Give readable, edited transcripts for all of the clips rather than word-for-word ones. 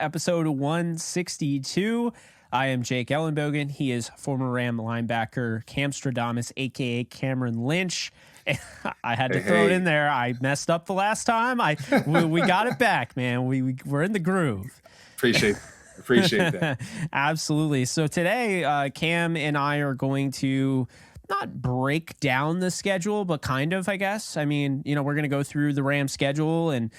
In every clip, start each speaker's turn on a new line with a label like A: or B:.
A: episode 162. I am Jake Ellenbogen. He is former Ram linebacker Cam Stradamus, a.k.a. Cameron Lynch. I had to throw it in there. I messed up the last time. We got it back, man. We're in the groove.
B: Appreciate that.
A: Absolutely. So today, Cam and I are going to not break down the schedule, but kind of, I guess. I mean, we're going to go through the Ram schedule and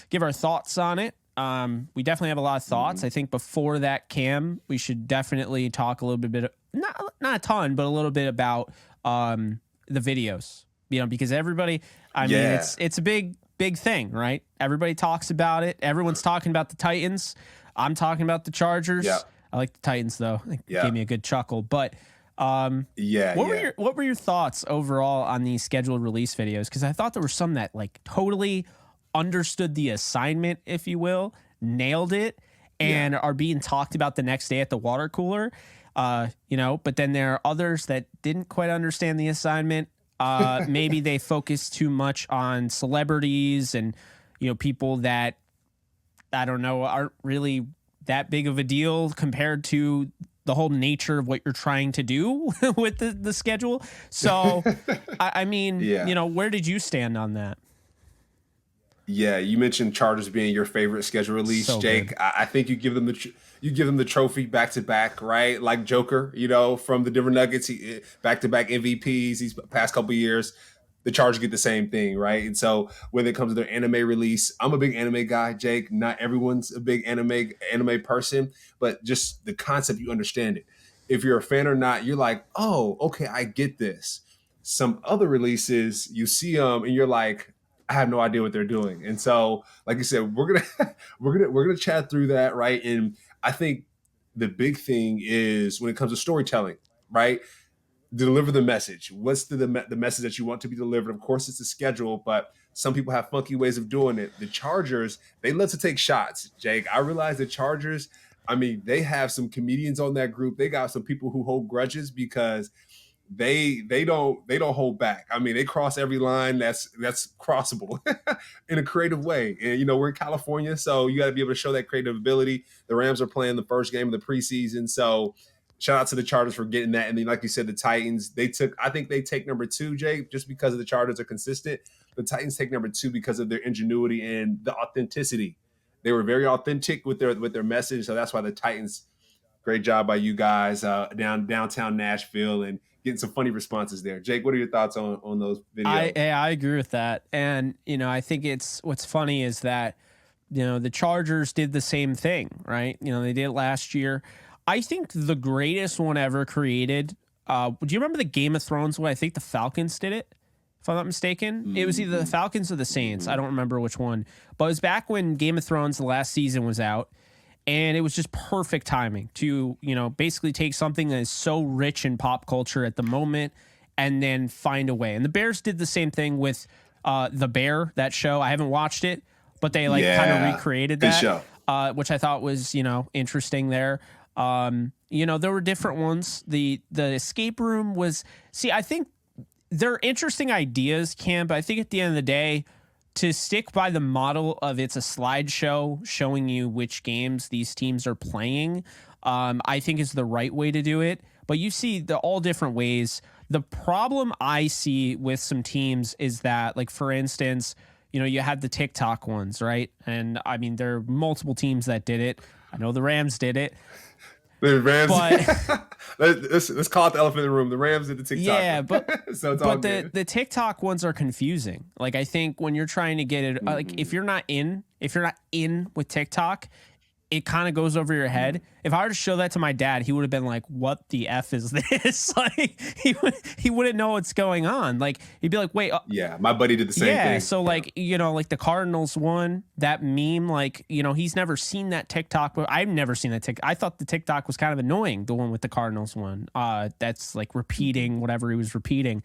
A: give our thoughts on it. We definitely have a lot of thoughts. I think before that, Cam, we should definitely talk a little bit, not a ton, but a little bit about the videos, because everybody, I mean, it's a big thing, right? Everybody talks about it. Everyone's talking about the Titans. I'm talking about the Chargers.
B: Yeah.
A: I like the Titans though. It gave me a good chuckle, but what were your thoughts overall on these scheduled release videos? Because I thought there were some that like totally understood the assignment, if you will, nailed it, and are being talked about the next day at the water cooler. But then there are others that didn't quite understand the assignment. Maybe they focus too much on celebrities and people that I don't know aren't really that big of a deal compared to the whole nature of what you're trying to do with the schedule. So, I mean, where did you stand on that?
B: Yeah, you mentioned Chargers being your favorite schedule release, so Jake. I think you give them the trophy back to back, right? Like Joker, from the Denver Nuggets, back to back MVPs these past couple of years. The Chargers get the same thing, right? And so when it comes to their anime release, I'm a big anime guy, Jake. Not everyone's a big anime person, but just the concept, you understand it. If you're a fan or not, you're like, oh, okay, I get this. Some other releases, you see them and you're like, I have no idea what they're doing. And so, like you said, we're gonna chat through that, right? And I think the big thing is when it comes to storytelling, right? Deliver the message. What's the message that you want to be delivered? Of course, it's a schedule, but some people have funky ways of doing it. The Chargers, they love to take shots, Jake. I realize the Chargers, I mean, they have some comedians on that group. They got some people who hold grudges because they don't hold back. I mean, they cross every line that's crossable in a creative way. And we're in California, so you got to be able to show that creative ability. The Rams are playing the first game of the preseason, so shout out to the Chargers for getting that. And then, like you said, the Titans, I think they take number 2, Jake, just because of the Chargers are consistent. The Titans take number 2 because of their ingenuity and the authenticity. They were very authentic with their message. So that's why the Titans, great job by you guys downtown Nashville and getting some funny responses there. Jake, what are your thoughts on those videos?
A: I agree with that. And, I think what's funny is that, the Chargers did the same thing, right? They did it last year. I think the greatest one ever created, do you remember the Game of Thrones one? I think the Falcons did it, if I'm not mistaken. It was either the Falcons or the Saints. I don't remember which one. But it was back when Game of Thrones, the last season, was out. And it was just perfect timing to, basically take something that is so rich in pop culture at the moment and then find a way. And the Bears did the same thing with The Bear, that show. I haven't watched it, but they kind of recreated that.
B: Good show.
A: Which I thought was, interesting there. There were different ones. The escape room was, I think they're interesting ideas, Cam, but I think at the end of the day, to stick by the model of it's a slideshow showing you which games these teams are playing, I think is the right way to do it. But you see all different ways. The problem I see with some teams is that, like, for instance, you had the TikTok ones, right? And I mean, there are multiple teams that did it. I know the Rams did it.
B: The Rams, let's call it the elephant in the room. The Rams did the TikTok.
A: Yeah, but
B: so it's all good.
A: The TikTok ones are confusing. Like, I think when you're trying to get it, like if you're not in with TikTok, it kind of goes over your head. If I were to show that to my dad, he would have been like, "What the F is this?" Like he wouldn't know what's going on. Like he'd be like, "Wait."
B: Yeah, my buddy did the same thing.
A: Yeah, so like like the Cardinals one, that meme, like he's never seen that TikTok, but I've never seen that TikTok. I thought the TikTok was kind of annoying, the one with the Cardinals one. That's like repeating whatever he was repeating.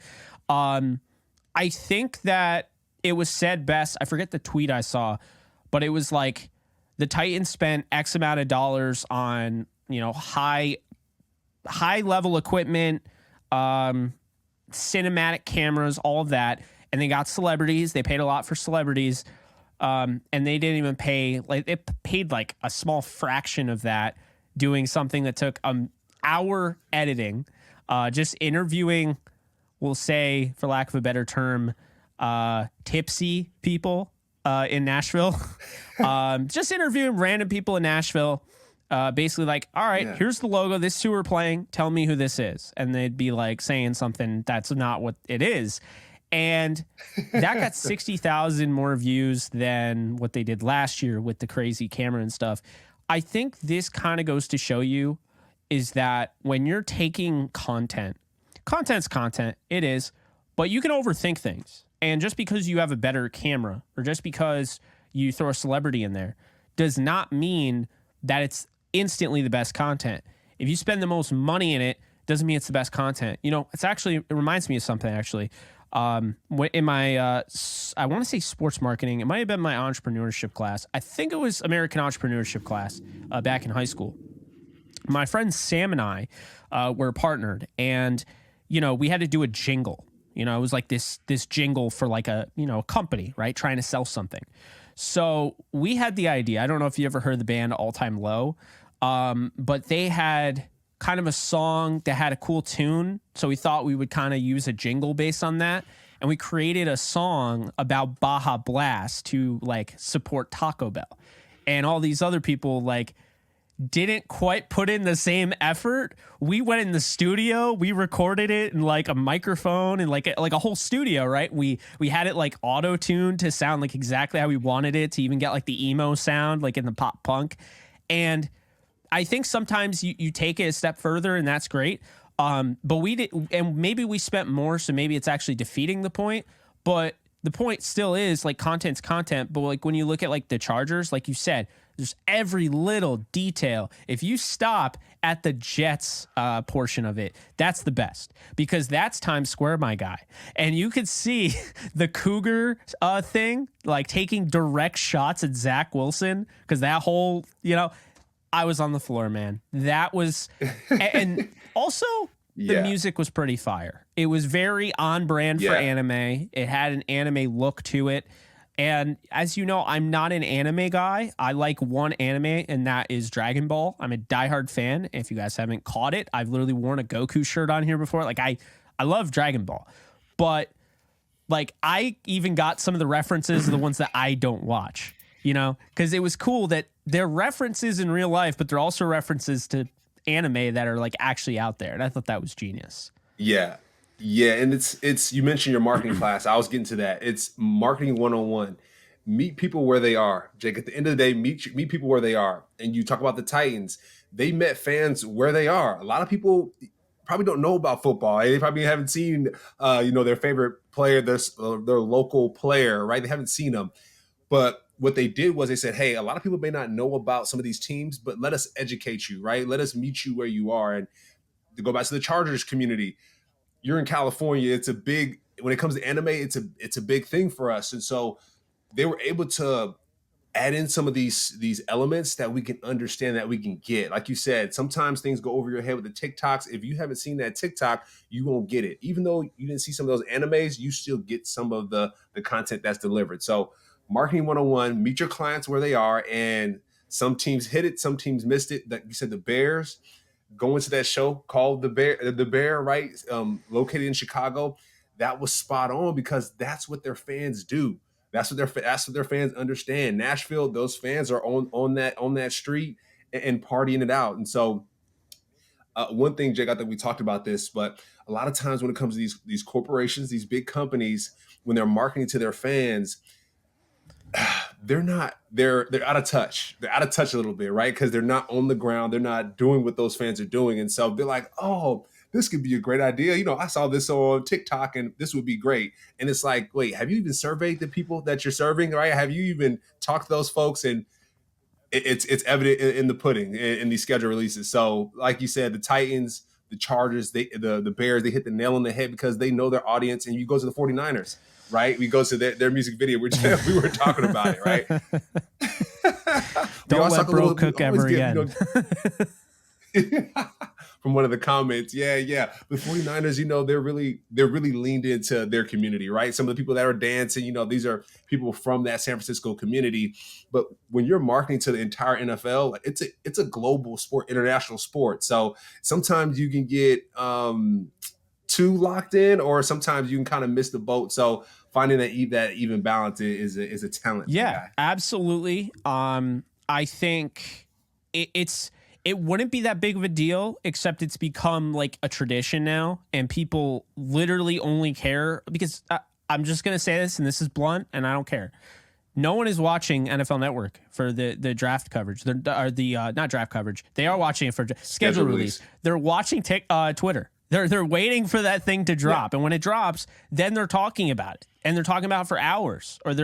A: I think that it was said best. I forget the tweet I saw, but it was like, the Titans spent X amount of dollars on, high level equipment, cinematic cameras, all of that. And they got celebrities. They paid a lot for celebrities. And they didn't even pay, like, it paid like a small fraction of that doing something that took an hour editing, just interviewing, we'll say, for lack of a better term, tipsy people in Nashville. Just interviewing random people in Nashville. Basically like, all right, here's the logo. This is who we're playing. Tell me who this is. And they'd be like saying something that's not what it is. And that got 60,000 more views than what they did last year with the crazy camera and stuff. I think this kind of goes to show you is that when you're taking content's content, it is, but you can overthink things. And just because you have a better camera or just because you throw a celebrity in there does not mean that it's instantly the best content. If you spend the most money in it, doesn't mean it's the best content. You know, it reminds me of something actually. In my, I want to say sports marketing. It might have been my entrepreneurship class. I think it was American entrepreneurship class back in high school. My friend Sam and I were partnered, and you know, we had to do a jingle. You know, it was like this jingle for like a company, right, trying to sell something. So we had the idea. I don't know if you ever heard the band All Time Low, but they had kind of a song that had a cool tune. So we thought we would kind of use a jingle based on that. And we created a song about Baja Blast to like support Taco Bell. And all these other people like didn't quite put in the same effort. We went in the studio, we recorded it in like a microphone and like a whole studio, right? We had it like auto-tuned to sound like exactly how we wanted it, to even get like the emo sound like in the pop punk. And I think sometimes you take it a step further, and that's great. But we did, and maybe we spent more, so maybe it's actually defeating the point. But the point still is like content's content. But like when you look at like the Chargers, like you said, there's every little detail. If you stop at the Jets portion of it, that's the best, because that's Times Square, my guy. And you could see the Cougar thing, like taking direct shots at Zach Wilson, because that whole, I was on the floor, man. That was, and also the music was pretty fire. It was very on brand for anime. It had an anime look to it. And as you know, I'm not an anime guy. I like one anime, and that is Dragon Ball. I'm a diehard fan. If you guys haven't caught it, I've literally worn a Goku shirt on here before. Like I love Dragon Ball, but like I even got some of the references, the ones that I don't watch, because it was cool that they're references in real life, but they're also references to anime that are like actually out there. And I thought that was genius.
B: Yeah. Yeah. And it's, you mentioned your marketing class. I was getting to that. It's marketing 101. Meet people where they are. Jake, at the end of the day, meet people where they are. And you talk about the Titans. They met fans where they are. A lot of people probably don't know about football. They probably haven't seen, their favorite player, their local player, right? They haven't seen them. But what they did was they said, hey, a lot of people may not know about some of these teams, but let us educate you, right? Let us meet you where you are. And to go back to the Chargers community, you're in California. It's a big, when it comes to anime, it's a big thing for us. And so they were able to add in some of these elements that we can understand, that we can get. Like you said, sometimes things go over your head with the TikToks. If you haven't seen that TikTok, you won't get it. Even though you didn't see some of those animes, you still get some of the content that's delivered. So marketing 101, meet your clients where they are. And some teams hit it, some teams missed it. Like you said, the Bears going to that show called The Bear, right? Located in Chicago. That was spot on, because that's what their fans do. That's what their fans understand. Nashville, those fans are on that street and partying it out. And so one thing, Jake, I think we talked about this, but a lot of times when it comes to these corporations, these big companies, when they're marketing to their fans, they're out of touch. They're out of touch a little bit, right? Because they're not on the ground. They're not doing what those fans are doing. And so they're like, oh, this could be a great idea. I saw this on TikTok and this would be great. And it's like, wait, have you even surveyed the people that you're serving, right? Have you even talked to those folks? And it's evident in the pudding, in these schedule releases. So like you said, the Titans, the Chargers, the Bears, they hit the nail on the head because they know their audience. And you go to the 49ers, right? We go to their music video, which we were talking about it, right?
A: Don't let bro cook ever again.
B: from one of the comments. Yeah. The 49ers, they're really leaned into their community, right? Some of the people that are dancing, these are people from that San Francisco community. But when you're marketing to the entire NFL, it's a global sport, international sport. So sometimes you can get too locked in, or sometimes you can kind of miss the boat. So finding that even balance is a talent.
A: Yeah, absolutely. I think it wouldn't be that big of a deal, except it's become like a tradition now, and people literally only care because I'm just gonna say this, and this is blunt, and I don't care. No one is watching NFL Network for the draft coverage. They're not draft coverage. They are watching it for schedule release. They're watching Twitter. They're waiting for that thing to drop, and when it drops, then they're talking about it, and they're talking about it for hours. Or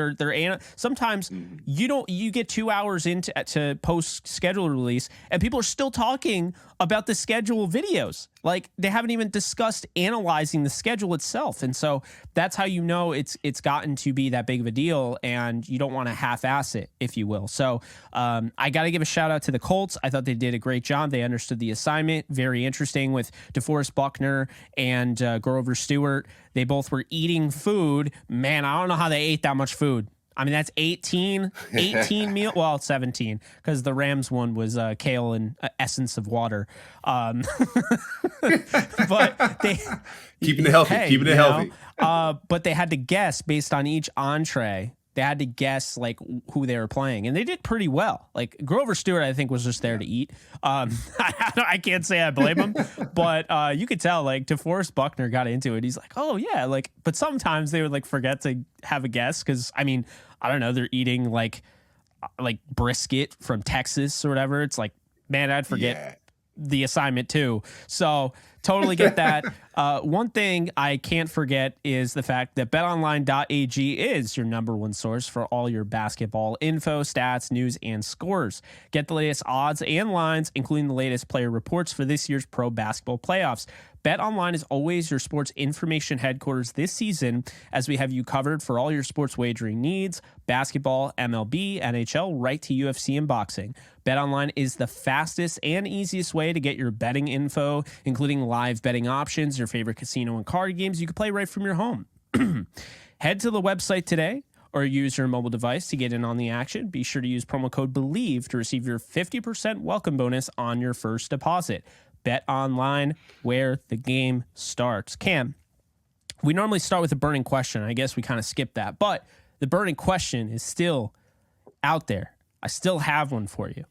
A: sometimes you get 2 hours into post schedule release, and people are still talking about the schedule videos. Like they haven't even discussed analyzing the schedule itself, and so that's how it's gotten to be that big of a deal, and you don't want to half-ass it, if you will. So I got to give a shout out to the Colts. I thought they did a great job. They understood the assignment. Very interesting with DeForest Buckner and Grover Stewart. They both were eating food. Man, I don't know how they ate that much food. I mean, that's 18 meal. Well, 17 because the Rams one was kale and essence of water. But they
B: keeping it healthy.
A: But they had to guess based on each entree. They had to guess like who they were playing, and they did pretty well. Like Grover Stewart, I think, was just there to eat. I can't say I blame him, but you could tell like DeForest Buckner got into it. He's like, oh yeah, like. But sometimes they would like forget to have a guess because I mean, I don't know, they're eating like brisket from Texas or whatever. It's like, man, I'd forget the assignment too. So totally get that. One thing I can't forget is the fact that betonline.ag is your number one source for all your basketball info, stats, news, and scores. Get the latest odds and lines, including the latest player reports for this year's pro basketball playoffs. BetOnline is always your sports information headquarters this season, as we have you covered for all your sports wagering needs, basketball, MLB, NHL, right to UFC and boxing. BetOnline is the fastest and easiest way to get your betting info, including live betting options, your favorite casino and card games you can play right from your home. Head to the website today or use your mobile device to get in on the action. Be sure to use promo code Bleav to receive your 50% welcome bonus on your first deposit. Bet online, where the game starts. Cam, we normally start with a burning question. I guess we kind of skipped that, but the burning question is still out there. I still have one for you.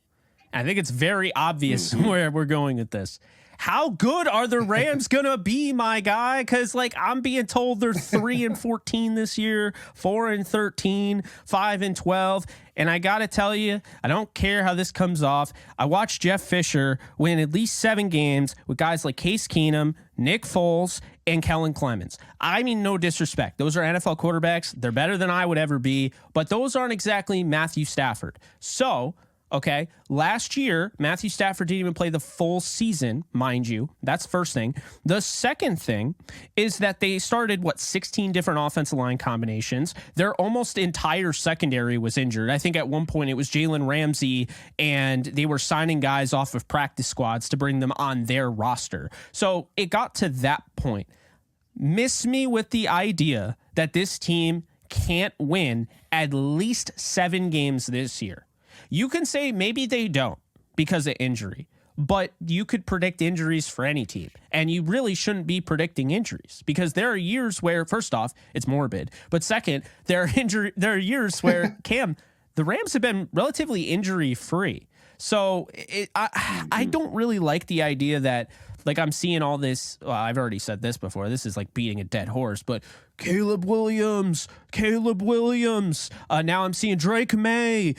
A: I think it's very obvious where we're going with this. How good are the Rams gonna be, my guy? Because like I'm being told they're 3-14 this year, 4-13, 5-12, and I gotta tell you, I don't care how this comes off. I watched Jeff Fisher win at least 7 games with guys like Case Keenum, Nick Foles, and Kellen Clemens. I mean, no disrespect. Those are NFL quarterbacks. They're better than I would ever be, but those aren't exactly Matthew Stafford. So. Okay, last year, Matthew Stafford didn't even play the full season, mind you. That's the first thing. The second thing is that they started, 16 different offensive line combinations. Their almost entire secondary was injured. I think at one point it was Jalen Ramsey, and they were signing guys off of practice squads to bring them on their roster. So it got to that point. Miss me with the idea that this team can't win at least 7 games this year. You can say maybe they don't because of injury, but you could predict injuries for any team, and you really shouldn't be predicting injuries because there are years where, first off, it's morbid, but second, there are years where, Cam, the Rams have been relatively injury-free. So I don't really like the idea that, like, I'm seeing all this. Well, I've already said this before. This is like beating a dead horse, but Caleb Williams. Now I'm seeing Drake May.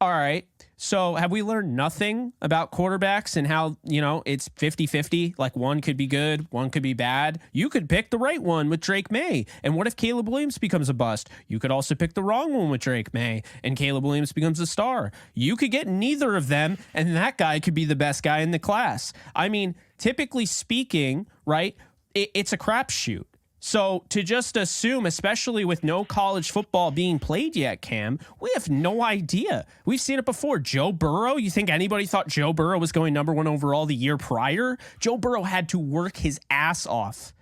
A: All right. So have we learned nothing about quarterbacks and how, it's 50-50? Like one could be good, one could be bad. You could pick the right one with Drake May. And what if Caleb Williams becomes a bust? You could also pick the wrong one with Drake May and Caleb Williams becomes a star. You could get neither of them, and that guy could be the best guy in the class. I mean, typically speaking, right, it's a crapshoot. So to just assume, especially with no college football being played yet, Cam, we have no idea. We've seen it before. Joe Burrow, you think anybody thought Joe Burrow was going number 1 overall the year prior? Joe Burrow had to work his ass off.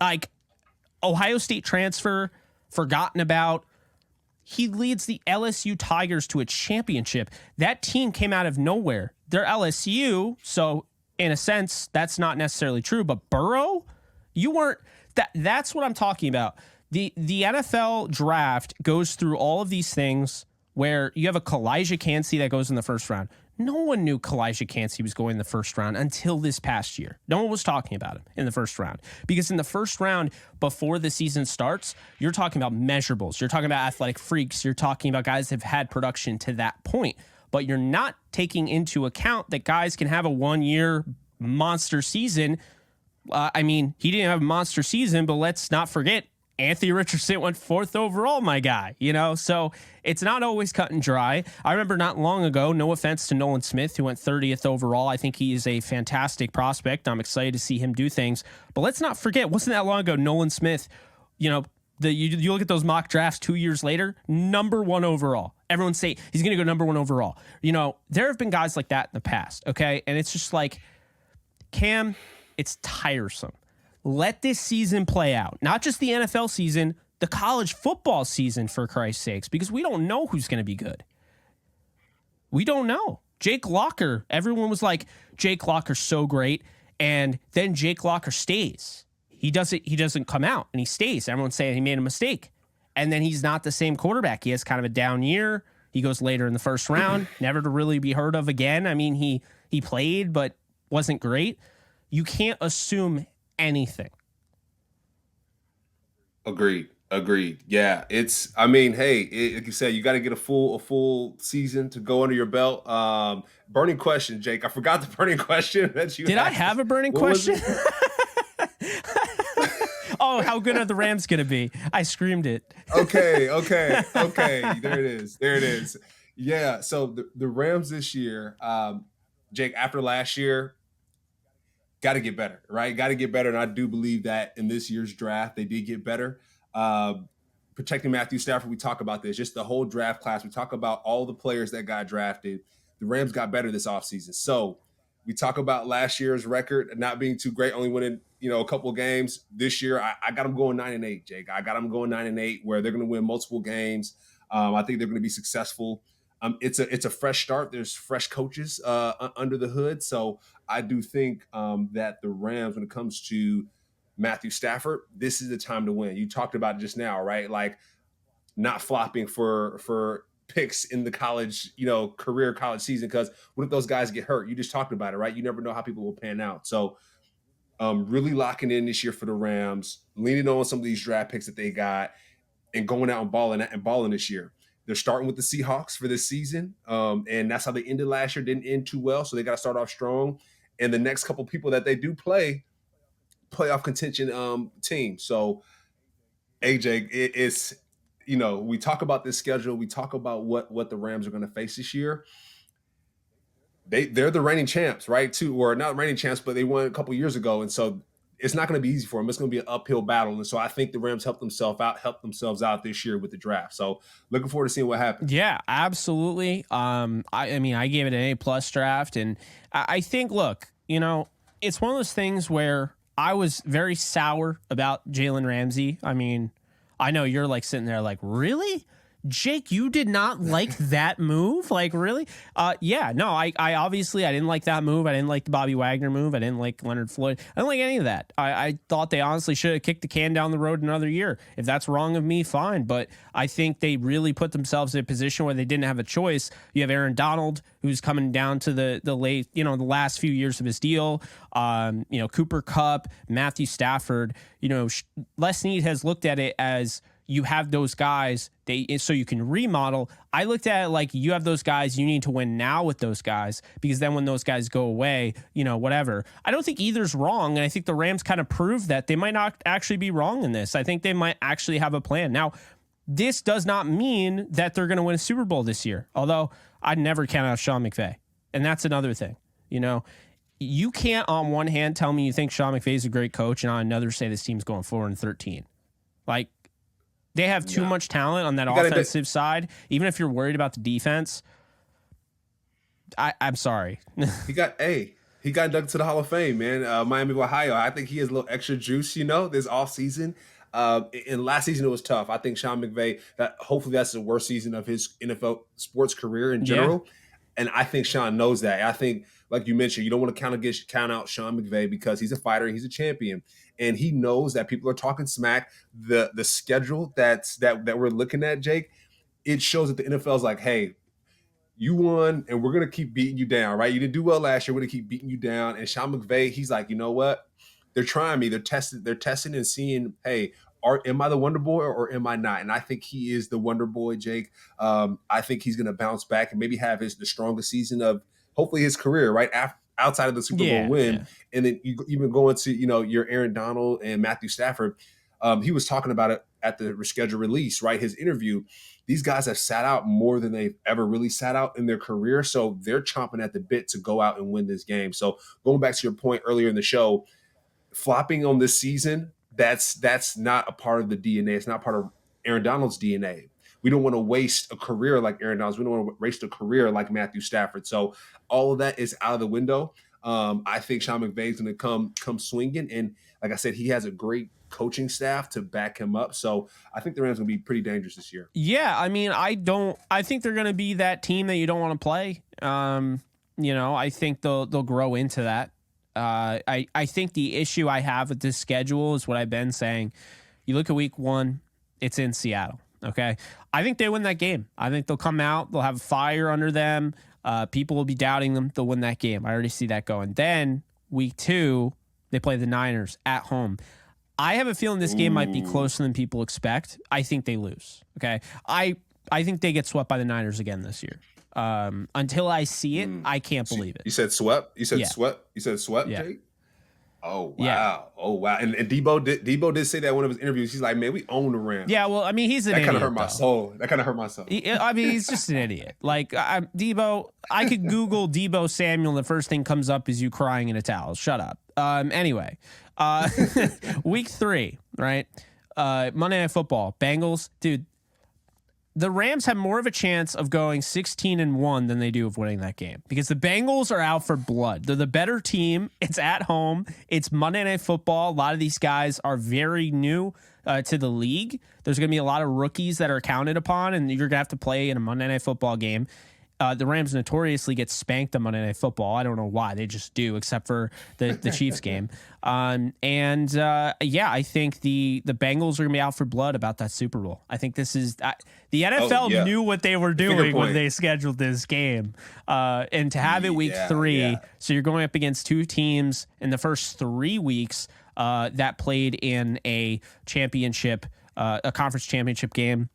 A: Like, Ohio State transfer, forgotten about. He leads the LSU Tigers to a championship. That team came out of nowhere. They're LSU, so in a sense, that's not necessarily true. But Burrow, you weren't. That's what I'm talking about. The NFL draft goes through all of these things where you have a Kalijah Cansey that goes in the first round. No one knew Kalijah Cansey was going in the first round until this past year. No one was talking about him in the first round. Because in the first round, before the season starts, you're talking about measurables. You're talking about athletic freaks. You're talking about guys that have had production to that point. But you're not taking into account that guys can have a 1-year monster season. He didn't have a monster season, but let's not forget Anthony Richardson went 4th overall, my guy, so it's not always cut and dry. I remember not long ago, no offense to Nolan Smith, who went 30th overall. I think he is a fantastic prospect. I'm excited to see him do things, but let's not forget, wasn't that long ago, Nolan Smith, you look at those mock drafts 2 years later, number 1 overall. Everyone say he's going to go number 1 overall. There have been guys like that in the past. Okay. And it's just like, Cam, it's tiresome. Let this season play out. Not just the NFL season, the college football season, for Christ's sakes, because we don't know who's going to be good. We don't know. Jake Locker, everyone was like, Jake Locker's so great. And then Jake Locker stays. He doesn't come out and he stays. Everyone's saying he made a mistake. And then he's not the same quarterback. He has kind of a down year. He goes later in the first round, never to really be heard of again. I mean, he played, but wasn't great. You can't assume anything.
B: Agreed. Yeah, like you said, you got to get a full season to go under your belt. Burning question, Jake. I forgot the burning question that you
A: did. I have a burning question? Oh, how good are the Rams going to be? I screamed it.
B: Okay. There it is. Yeah. So the Rams this year, Jake, after last year, got to get better, right? Got to get better. And I do believe that in this year's draft, they did get better. Protecting Matthew Stafford, we talk about this, just the whole draft class. We talk about all the players that got drafted. The Rams got better this offseason. So we talk about last year's record not being too great, only winning, a couple of games. This year, I got them going 9-8, Jake. I got them going 9-8, where they're going to win multiple games. I think they're going to be successful. It's a fresh start. There's fresh coaches under the hood. So I do think that the Rams, when it comes to Matthew Stafford, this is the time to win. You talked about it just now, right? Like not flopping for picks in the college, career college season. Because what if those guys get hurt? You just talked about it, right? You never know how people will pan out. So really locking in this year for the Rams, leaning on some of these draft picks that they got, and going out and balling this year. They're starting with the Seahawks for this season, and that's how they ended last year. Didn't end too well, so they got to start off strong. And the next couple people that they do play, playoff contention team. So, AJ, it's we talk about this schedule. We talk about what the Rams are going to face this year. They're the reigning champs, right? Or not reigning champs, but they won a couple years ago, and so it's not going to be easy for them. It's going to be an uphill battle. And so I think the Rams helped themselves out this year with the draft. So looking forward to seeing what happens.
A: Yeah, absolutely. I gave it an A+ draft. And I think, look, it's one of those things where I was very sour about Jalen Ramsey. I mean, I know you're like sitting there like, really? Jake, you did not like that move? Like, really? Yeah, no, I obviously I didn't like that move. I didn't like the Bobby Wagner move. I didn't like Leonard Floyd. I didn't like any of that. I thought they honestly should have kicked the can down the road another year. If that's wrong of me, fine. But I think they really put themselves in a position where they didn't have a choice. You have Aaron Donald, who's coming down to the late, the last few years of his deal. Cooper Kupp, Matthew Stafford. Les Snead has looked at it as, you have those guys, so you can remodel. I looked at it like, you have those guys, you need to win now with those guys, because then when those guys go away, whatever. I don't think either's wrong, and I think the Rams kind of proved that they might not actually be wrong in this. I think they might actually have a plan. Now, this does not mean that they're going to win a Super Bowl this year, although I'd never count out Sean McVay, and that's another thing. you can't on one hand tell me you think Sean McVay is a great coach and on another say this team's going 4-13. Like, they have too much talent on that offensive side. Even if you're worried about the defense, I'm sorry.
B: He got inducted to the Hall of Fame, man. Miami of Ohio. I think he has a little extra juice, this offseason. And last season it was tough. I think Sean McVay, hopefully that's the worst season of his NFL sports career in general. Yeah. And I think Sean knows that. I think, like you mentioned, you don't want to count out Sean McVay because he's a fighter and he's a champion. And he knows that people are talking smack. The schedule that we're looking at, Jake, it shows that the NFL is like, hey, you won, and we're going to keep beating you down, right? You didn't do well last year. We're going to keep beating you down. And Sean McVay, he's like, you know what? They're trying me. They're testing and seeing, hey, am I the Wonder Boy or am I not? And I think he is the Wonder Boy, Jake. I think he's going to bounce back and maybe have the strongest season of hopefully his career, right? Outside of the Super Bowl win. Yeah. And then you even go into, your Aaron Donald and Matthew Stafford. He was talking about it at the scheduled release, right? His interview. These guys have sat out more than they've ever really sat out in their career. So they're chomping at the bit to go out and win this game. So going back to your point earlier in the show, flopping on this season, that's not a part of the DNA. It's not part of Aaron Donald's DNA. We don't want to waste a career like Aaron Donald's. We don't want to waste a career like Matthew Stafford. So all of that is out of the window. I think Sean McVay is going to come swinging. And like I said, he has a great coaching staff to back him up. So I think the Rams are going to be pretty dangerous this year.
A: Yeah, I mean, I think they're going to be that team that you don't want to play. I think they'll grow into that. I think the issue I have with this schedule is what I've been saying. You look at week 1, it's in Seattle. Okay. I think they win that game. I think they'll come out, they'll have fire under them. People will be doubting them. They'll win that game. I already see that going. Then week 2, they play the Niners at home. I have a feeling this game might be closer than people expect. I think they lose. Okay. I think they get swept by the Niners again this year. Until I see it, I can't believe it.
B: You said swept? You said swept? You said swept, yeah. Jake? Oh, wow. Yeah. Oh, wow. And Debo did say that in one of his interviews. He's like, man, we own the Rams.
A: Yeah, well, I mean, he's an idiot.
B: That kind of hurt my soul.
A: I mean, he's just an idiot. Like, Debo, I could Google Debo Samuel, and the first thing comes up is you crying in a towel. Shut up. Anyway, week 3, right? Monday Night Football. Bengals. Dude, the Rams have more of a chance of going 16-1 than they do of winning that game because the Bengals are out for blood. They're the better team. It's at home. It's Monday Night Football. A lot of these guys are very new to the league. There's going to be a lot of rookies that are counted upon, and you're going to have to play in a Monday Night Football game. The Rams notoriously get spanked on Monday Night Football. I don't know why. They just do, except for the Chiefs game. I think the Bengals are going to be out for blood about that Super Bowl. I think this is the NFL knew what they were doing when they scheduled this game. And to have it week 3, so you're going up against 2 teams in the first 3 weeks that played in a championship, a conference championship game.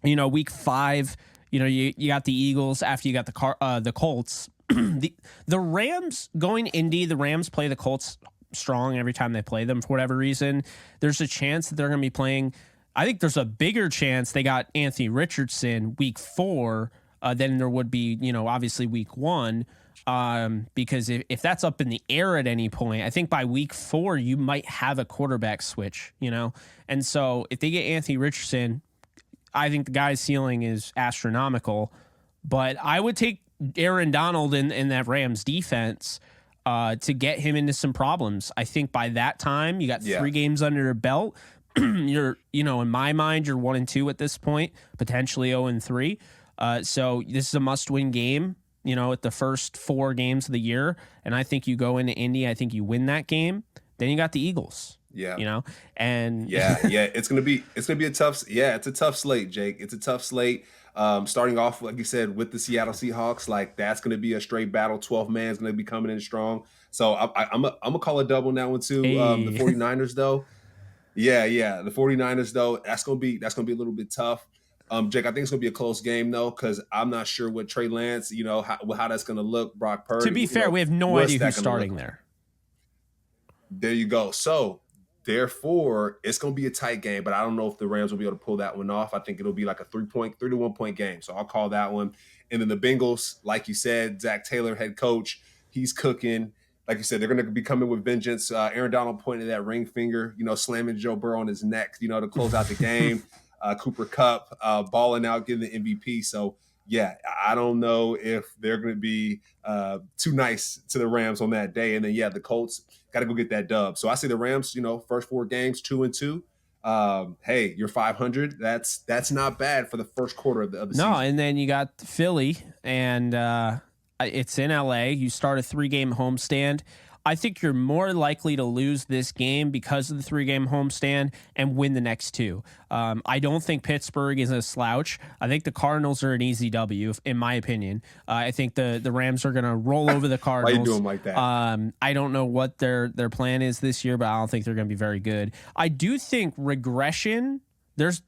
A: Week 5, you got the Eagles after you got the Colts. the Rams going Indy. The Rams play the Colts strong every time they play them for whatever reason. There's a chance that they're going to be playing. I think there's a bigger chance they got Anthony Richardson week 4 than there would be, obviously week 1. Because if that's up in the air at any point, I think by week 4 you might have a quarterback switch. And so if they get Anthony Richardson, I think the guy's ceiling is astronomical, but I would take Aaron Donald in that Rams defense to get him into some problems. I think by that time you got 3 games under your belt. You're, in my mind, you're 1-2 at this point, potentially 0-3. So this is a must-win game, at the first 4 games of the year. And I think you go into Indy. I think you win that game. Then you got the Eagles.
B: Yeah.
A: And
B: it's gonna be a tough. Yeah, it's a tough slate, Jake. It's a tough slate. Starting off, like you said, with the Seattle Seahawks, like that's gonna be a straight battle. 12 man is gonna be coming in strong. So I'm gonna call a double on that one too.
A: Hey.
B: The 49ers though. Yeah. The 49ers though, that's gonna be a little bit tough. Jake, I think it's gonna be a close game though, because I'm not sure what Trey Lance, how that's gonna look. Brock Purdy.
A: To be fair, we have no idea who's starting there.
B: There you go. So therefore, it's going to be a tight game, but I don't know if the Rams will be able to pull that one off. I think it'll be like a 3 to 1 point game. So I'll call that one. And then the Bengals, like you said, Zach Taylor, head coach, he's cooking. like you said, they're going to be coming with vengeance. Aaron Donald pointed that ring finger, slamming Joe Burrow on his neck, to close out the game. Cooper Kupp balling out, getting the MVP. So, yeah, I don't know if they're going to be too nice to the Rams on that day. And then, the Colts got to go get that dub. So I say the Rams, first 4 games, 2-2. Hey, you're 500. That's not bad for the first quarter of the season.
A: No, and then you got Philly, and it's in LA. You start a 3-game homestand. I think you're more likely to lose this game because of the 3-game homestand and win the next 2. I don't think Pittsburgh is a slouch. I think the Cardinals are an easy W, in my opinion. I think the Rams are going to roll over the Cardinals.
B: Why are you doing like that?
A: I don't know what their plan is this year, but I don't think they're going to be very good. I do think regression. There's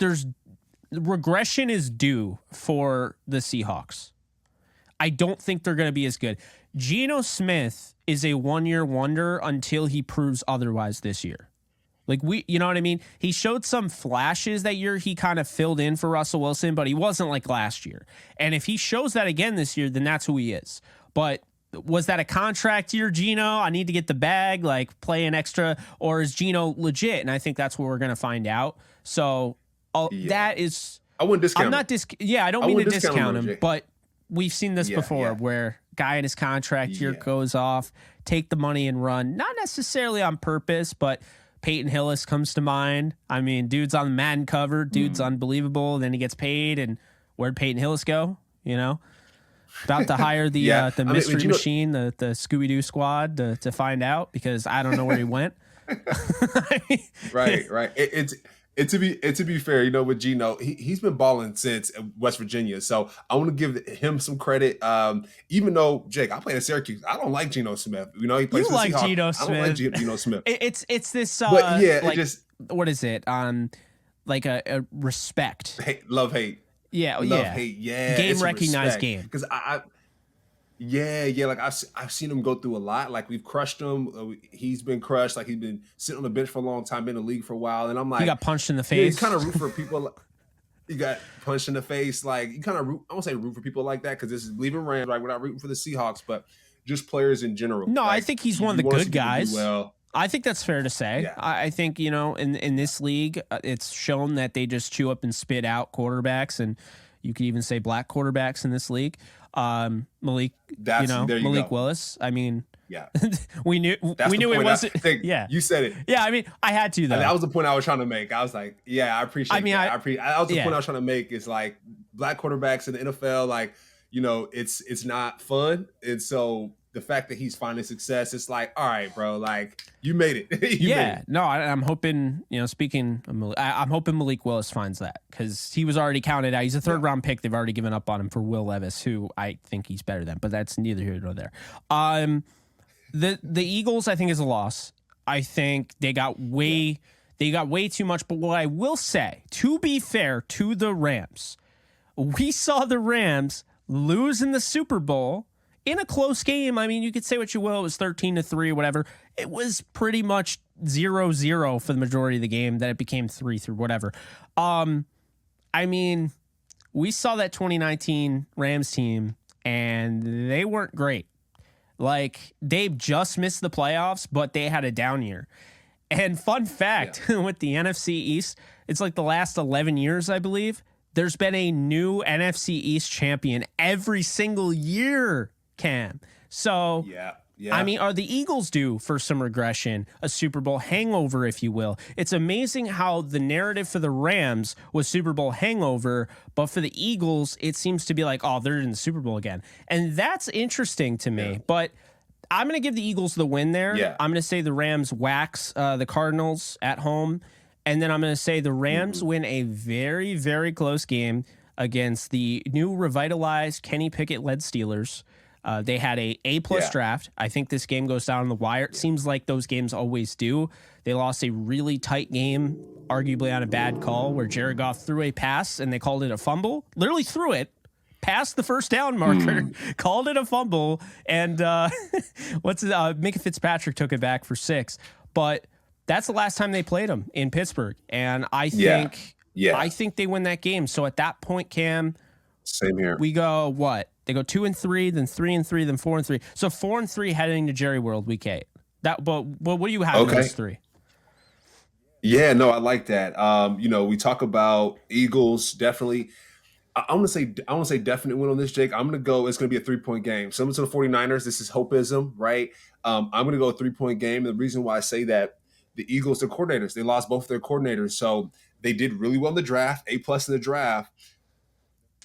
A: regression is due for the Seahawks. I don't think they're going to be as good. Geno Smith is a 1-year wonder until he proves otherwise this year. Like you know what I mean? He showed some flashes that year. He kind of filled in for Russell Wilson, but he wasn't like last year. And if he shows that again this year, then that's who he is. But was that a contract year, Geno? I need to get the bag, like play an extra, or is Geno legit? And I think that's what we're going to find out. So that is.
B: I wouldn't discount.
A: I'm not I don't mean to discount him, but we've seen this before where guy in his contract year goes off, take the money and run. Not necessarily on purpose, but Peyton Hillis comes to mind. I mean, dude's on the Madden cover. Dude's unbelievable. Then he gets paid. And where'd Peyton Hillis go? About to hire the mystery machine, the Scooby-Doo squad to find out, because I don't know where he went.
B: Right. And to be fair, with Geno, he's been balling since West Virginia. So I want to give him some credit. Even though, Jake, I played at Syracuse, I don't like Geno Smith. He plays
A: you like Geno Smith.
B: I don't like Geno Smith.
A: It's this.
B: But
A: what is it? Like a respect.
B: Love hate.
A: Yeah.
B: Hate. Yeah.
A: Game recognized game.
B: Because like I've seen him go through a lot. Like we've crushed him. He's been crushed. Like he's been sitting on the bench for a long time, been in the league for a while. And I'm like,
A: he got punched in the face.
B: You kind of root for people. You got punched in the face. Like you kind of root. I won't say root for people like that because this is Bleav in Rams. Right, we're not rooting for the Seahawks, but just players in general.
A: No,
B: like,
A: I think he's one of the good guys.
B: Well,
A: I think that's fair to say.
B: Yeah.
A: I think in this league, it's shown that they just chew up and spit out quarterbacks, and you could even say black quarterbacks in this league. Malik Willis. I mean,
B: yeah,
A: we knew it wasn't.
B: You said it.
A: Yeah, I mean, I had to though.
B: That was the point I was trying to make. I was like, I appreciate. That was the point I was trying to make. Is like black quarterbacks in the NFL, like it's not fun, and so the fact that he's finding success, it's like, all right, bro, like you made it.
A: No, I'm hoping, speaking of Malik, I'm hoping Malik Willis finds that because he was already counted out. He's a 3rd round pick. They've already given up on him for Will Levis, who I think he's better than, but that's neither here nor there. The Eagles, I think, is a loss. I think they got way too much. But what I will say, to be fair to the Rams, we saw the Rams lose in the Super Bowl in a close game. I mean, you could say what you will. It was 13-3 or whatever. It was pretty much 0-0 for the majority of the game. Then it became 3-3, whatever. I mean, we saw that 2019 Rams team, and they weren't great. Like, they just missed the playoffs, but they had a down year. And fun fact, with the NFC East, it's like the last 11 years, I Bleav, there's been a new NFC East champion every single year, Cam. So, I mean, are the Eagles due for some regression, a Super Bowl hangover, if you will? It's amazing how the narrative for the Rams was Super Bowl hangover, but for the Eagles, it seems to be like, oh, they're in the Super Bowl again. And that's interesting to me. But I'm going to give the Eagles the win there. I'm going to say the Rams wax the Cardinals at home. And then I'm going to say the Rams win a very, very close game against the new revitalized Kenny Pickett-led Steelers. They had a A-plus draft. I think this game goes down the wire. It seems like those games always do. They lost a really tight game, arguably on a bad call, where Jared Goff threw a pass and they called it a fumble. Literally threw it, past the first down marker, called it a fumble, and Minka Fitzpatrick took it back for 6. But that's the last time they played him in Pittsburgh, and I think I think they win that game. So at that point, Cam,
B: same here.
A: We go what? They go 2-3, then 3-3, then 4-3. So 4-3 heading to Jerry World week 8. But what do you have in those three?
B: Yeah, no, I like that. We talk about Eagles, definitely. I want to say definite win on this, Jake. I'm going to go, it's going to be a 3-point game. Similar to the 49ers, this is hopeism, right? I'm going to go a 3-point game. And the reason why I say that, the Eagles, their coordinators, they lost both their coordinators. So they did really well in the draft, A+ in the draft.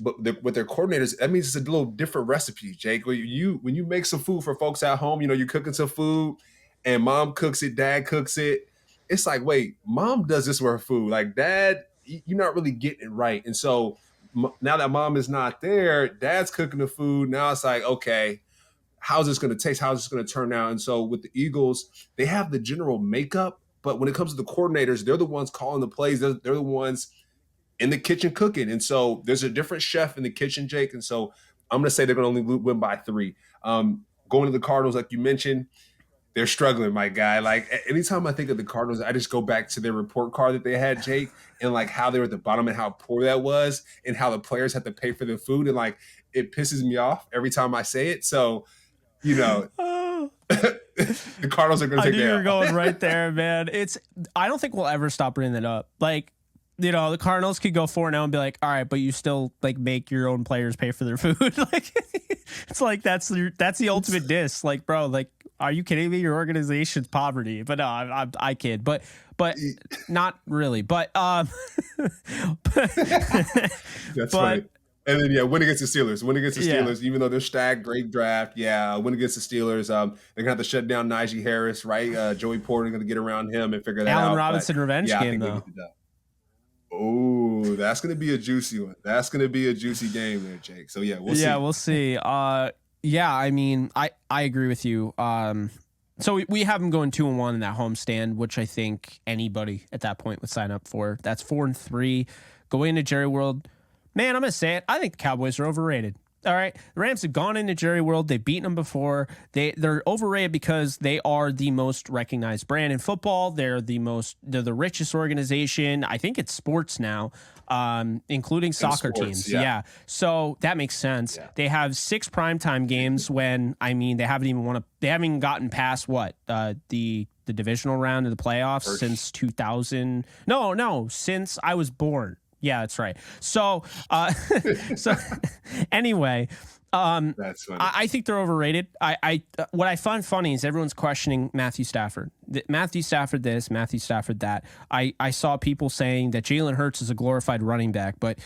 B: But with their coordinators, that means it's a little different recipe, Jake. When you make some food for folks at home, you're cooking some food and mom cooks it, dad cooks it. It's like, wait, mom does this with her food. Like, dad, you're not really getting it right. And so now that mom is not there, dad's cooking the food. Now it's like, okay, how's this going to taste? How's this going to turn out? And so with the Eagles, they have the general makeup, but when it comes to the coordinators, they're the ones calling the plays. They're the ones in the kitchen cooking. And so there's a different chef in the kitchen, Jake. And so I'm going to say they're going to only win by 3. Going to the Cardinals, like you mentioned, they're struggling, my guy. Like, anytime I think of the Cardinals, I just go back to their report card that they had, Jake, and like how they were at the bottom and how poor that was and how the players had to pay for their food. And like, it pisses me off every time I say it. So, the Cardinals are going to take that. I knew you were
A: going right there, man. I don't think we'll ever stop bringing that up. Like, the Cardinals could go 4-0 and be like, all right, but you still like make your own players pay for their food. Like, it's like that's the ultimate diss. Like, bro, like, are you kidding me? Your organization's poverty. But no, I kid. But not really. But
B: that's funny. And then win against the Steelers. Even though they're stacked, great draft. Win against the Steelers. They're gonna have to shut down Najee Harris, right? Joey Porter gonna get around him and figure that out.
A: Allen Robinson revenge game though.
B: Oh, that's gonna be a juicy one. That's gonna be a juicy game there, Jake. So we'll see.
A: Yeah, we'll see. I mean, I agree with you. So we have them going 2-1 in that homestand, which I think anybody at that point would sign up for. That's 4-3 going into Jerry World. Man, I'm going to say it. I think the Cowboys are overrated. All right. The Rams have gone into Jerry World. They've beaten them before. They're overrated because they are the most recognized brand in football. They're the richest organization. I think it's sports now, including soccer teams. Yeah. So that makes sense. Yeah. They have 6 primetime games when, I mean, they haven't even gotten past the divisional round of the playoffs since 2000. No, since I was born. Yeah, that's right. So, anyway,
B: that's funny.
A: I think they're overrated. What I find funny is everyone's questioning Matthew Stafford. Matthew Stafford this, Matthew Stafford that. I saw people saying that Jalen Hurts is a glorified running back, but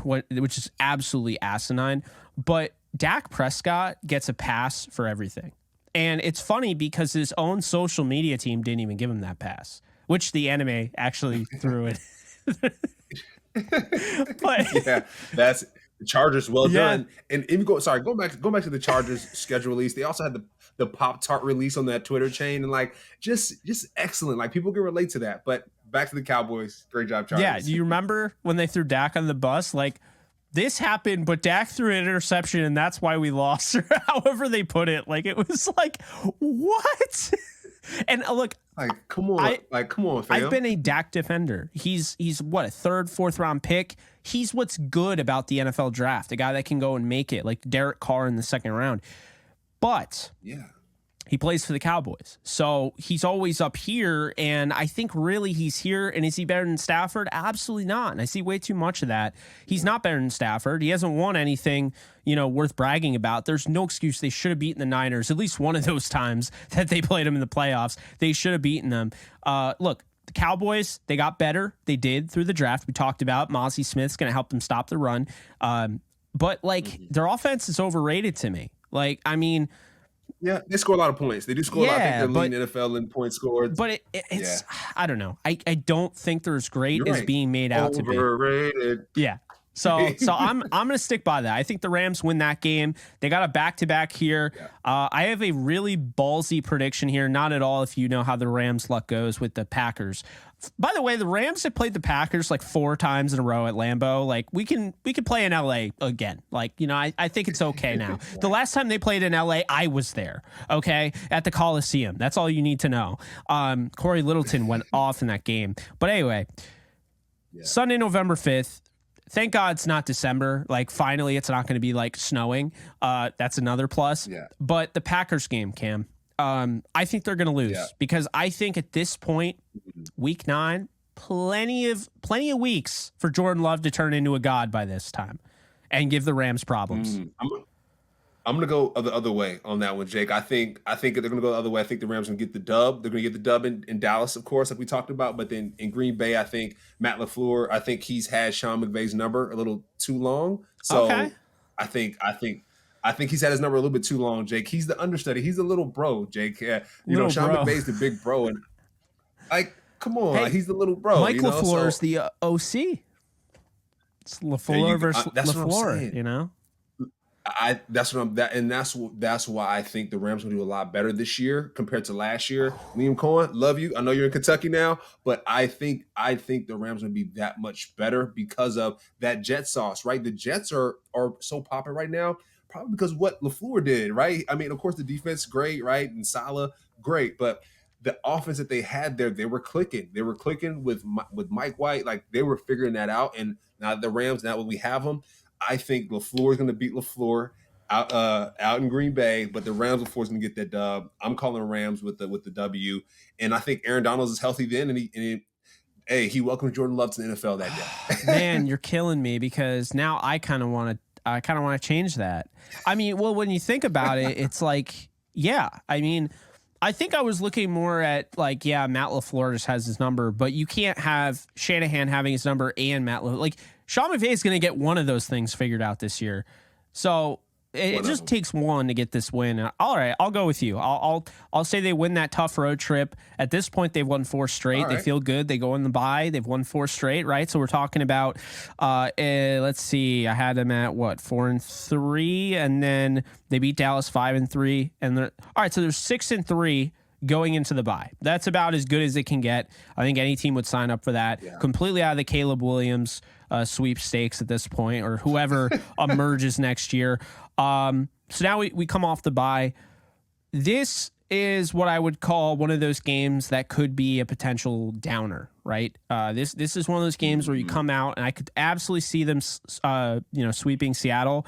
A: which is absolutely asinine. But Dak Prescott gets a pass for everything, and it's funny because his own social media team didn't even give him that pass, which the anime actually threw it.
B: But that's the Chargers. Well done. And even going back to the Chargers schedule release. They also had the Pop-Tart release on that Twitter chain, and like just excellent. Like, people can relate to that. But back to the Cowboys. Great job, Chargers.
A: Yeah. Do you remember when they threw Dak on the bus? Like, this happened, but Dak threw an interception, and that's why we lost. Or however they put it. Like, it was like, what? And look,
B: come on, fam.
A: I've been a Dak defender. He's what, a 3rd, 4th round pick. He's what's good about the NFL draft. A guy that can go and make it, like Derek Carr in the 2nd round. But he plays for the Cowboys, so he's always up here. And I think really he's here. And is he better than Stafford? Absolutely not. And I see way too much of that. He's not better than Stafford. He hasn't won anything, worth bragging about. There's no excuse. They should have beaten the Niners at least one of those times that they played them in the playoffs. They should have beaten them. Look, the Cowboys, they got better. They did through the draft. We talked about Mozzie Smith's going to help them stop the run. But their offense is overrated to me. Like, I mean,
B: yeah, they score a lot of points. They do score a lot. I think they're leading NFL in points scored.
A: But it's I don't know. I don't think they're as great as being made out to be.
B: Overrated.
A: Yeah. So I'm going to stick by that. I think the Rams win that game. They got a back-to-back here. Yeah. I have a really ballsy prediction here. Not at all if you know how the Rams' luck goes with the Packers. By the way, the Rams have played the Packers like 4 times in a row at Lambeau. Like, we can play in LA again. Like, I think it's okay now. Right. The last time they played in LA, I was there. Okay, at the Coliseum. That's all you need to know. Corey Littleton went off in that game. But anyway, Sunday, November 5th. thank God it's not December. Like, finally, it's not going to be like snowing. That's another plus.
B: Yeah.
A: But the Packers game, Cam, I think they're going to lose because I think at this point, week 9, plenty of weeks for Jordan Love to turn into a god by this time and give the Rams problems.
B: I'm going to go the other way on that one, Jake. I think they're going to go the other way. I think the Rams are going to get the dub. They're going to get the dub in Dallas, of course, like we talked about. But then in Green Bay, I think Matt LaFleur, I think he's had Sean McVay's number a little too long. So I think he's had his number a little bit too long, Jake. He's the understudy. He's a little bro, Jake. Sean McVay's the big bro. And like, come on, he's the little bro.
A: Mike LaFleur's the OC. It's LaFleur versus LaFleur, you know?
B: That's why I think the Rams will do a lot better this year compared to last year. Liam Cohen, love you. I know you're in Kentucky now, but I think the Rams will be that much better because of that jet sauce, right? The Jets are so popping right now, probably because of what LaFleur did, right? I mean, of course, the defense great, right, and Salah great, but the offense that they had there, they were clicking. They were clicking with Mike White, like they were figuring that out. And now the Rams, now when we have them. I think LaFleur is going to beat LaFleur out in Green Bay, but the Rams, LaFleur is going to get that dub. I'm calling Rams with the W, and I think Aaron Donald is healthy then, and he welcomed Jordan Love to the NFL that day.
A: Man, you're killing me because now I kind of want to change that. I mean, well, when you think about it, it's like, yeah, I mean, I think I was looking more at like, yeah, Matt LaFleur just has his number, but you can't have Shanahan having his number and Matt LaFleur. Like, Sean McVay is going to get one of those things figured out this year. So it just takes one to get this win. All right, I'll go with you. I'll say they win that tough road trip. At this point, they've won 4 straight. Right. They feel good. They go in the bye. They've won 4 straight, right? So we're talking about, let's see, I had them at 4-3, and then they beat Dallas 5-3, and they're all right. So they're 6-3 going into the bye. That's about as good as it can get. I think any team would sign up for that. Yeah. Completely out of the Caleb Williams sweepstakes at this point, or whoever emerges next year. So now we come off the bye. This is what I would call one of those games that could be a potential downer, right? This is one of those games where you come out, and I could absolutely see them, sweeping Seattle,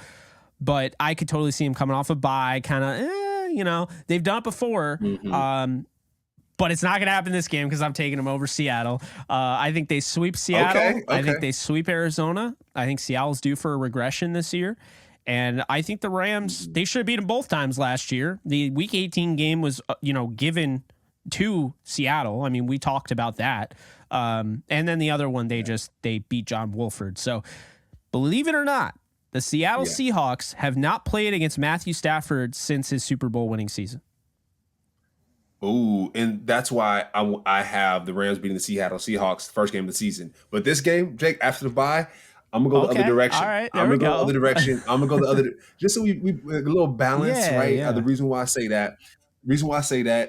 A: but I could totally see them coming off a bye, kind of, they've done it before. But it's not going to happen this game because I'm taking them over Seattle. I think they sweep Seattle. Okay. I think they sweep Arizona. I think Seattle's due for a regression this year. And I think the Rams, they should have beat them both times last year. The Week 18 game was, given to Seattle. I mean, we talked about that. And then the other one, they beat John Wolford. So believe it or not, the Seattle Seahawks have not played against Matthew Stafford since his Super Bowl winning season.
B: Oh, and that's why I have the Rams beating the Seattle Seahawks first game of the season. But this game, Jake, after the bye, I'm gonna go the other direction.
A: All right,
B: I'm gonna go the other direction. I'm gonna go the other, just so we a little balance, right? Yeah. The reason why I say that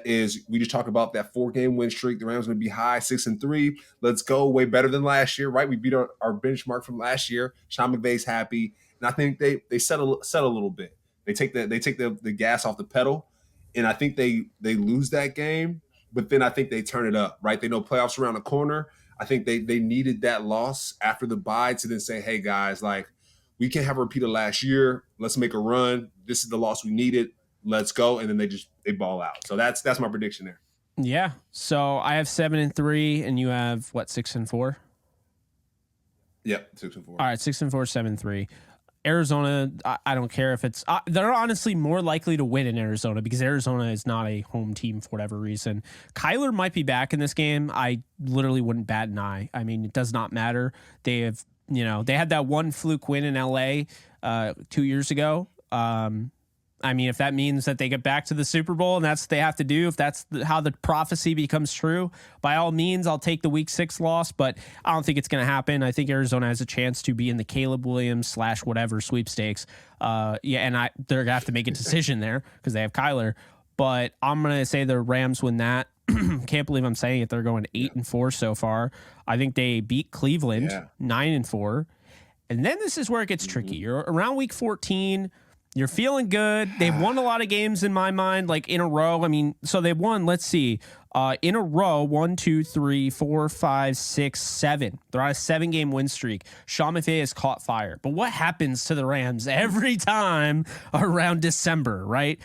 B: is we just talked about that 4-game win streak. The Rams gonna be high, 6-3. Let's go, way better than last year, right? We beat our benchmark from last year. Sean McVay's happy, and I think they settle a little bit. They take the gas off the pedal. And I think they lose that game, but then I think they turn it up, right? They know playoffs around the corner. I think they needed that loss after the bye to then say, hey, guys, like, we can't have a repeat of last year. Let's make a run. This is the loss we needed. Let's go. And then they ball out. So that's my prediction there.
A: Yeah. So I have 7-3, and you have, 6-4?
B: Yep, 6-4.
A: All right, 6-4, 7-3. Arizona, I don't care if it's they're honestly more likely to win in Arizona because Arizona is not a home team for whatever reason. Kyler might be back in this game. I literally wouldn't bat an eye. I mean, it does not matter. They have, they had that one fluke win in LA 2 years ago. I mean, if that means that they get back to the Super Bowl and that's what they have to do, if that's how the prophecy becomes true, by all means, I'll take the Week 6 loss, but I don't think it's going to happen. I think Arizona has a chance to be in the Caleb Williams / whatever sweepstakes. And they're going to have to make a decision there because they have Kyler. But I'm going to say the Rams win that. Can't believe I'm saying it. They're going 8-4 so far. I think they beat Cleveland 9-4. And then this is where it gets tricky. You're around Week 14. You're feeling good. They've won a lot of games in my mind, like in a row. I mean, so they've won, let's see, in a row, 1, 2, 3, 4, 5, 6, 7. They're on a 7-game win streak. Sean McVay has caught fire. But what happens to the Rams every time around December, right?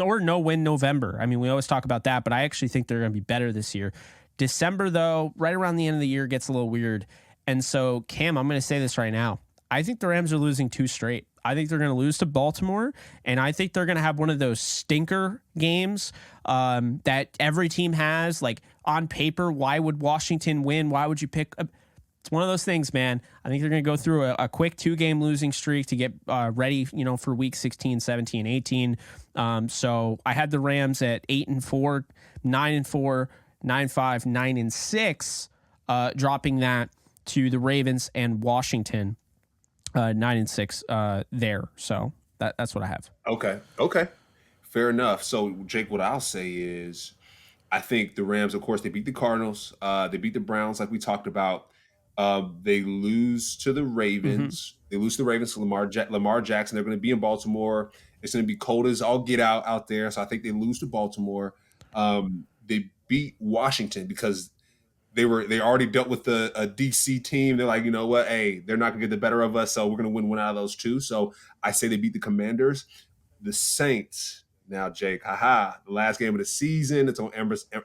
A: Or no win November. I mean, we always talk about that, but I actually think they're going to be better this year. December, though, right around the end of the year gets a little weird. And so, Cam, I'm going to say this right now. I think the Rams are losing 2 straight. I think they're going to lose to Baltimore, and I think they're going to have one of those stinker games that every team has. Like, on paper, why would Washington win? Why would you pick? It's one of those things, man. I think they're going to go through a quick 2-game losing streak to get ready, for week 16, 17, 18. So I had the Rams at 8-4, 9-4, 9-5, 9-6, dropping that to the Ravens and Washington. 9-6 there. So that's what I have.
B: Okay. Fair enough. So, Jake, what I'll say is I think the Rams, of course, they beat the Cardinals. They beat the Browns like we talked about. They lose to the Ravens. Mm-hmm. They lose to the Ravens to Lamar Jackson. They're going to be in Baltimore. It's going to be cold as all get out there. So I think they lose to Baltimore. They beat Washington because they already dealt with a DC team. They're like, you know what? Hey, they're not going to get the better of us, so we're going to win one out of those 2. So I say they beat the Commanders. The Saints. Now, Jake, the last game of the season. It's on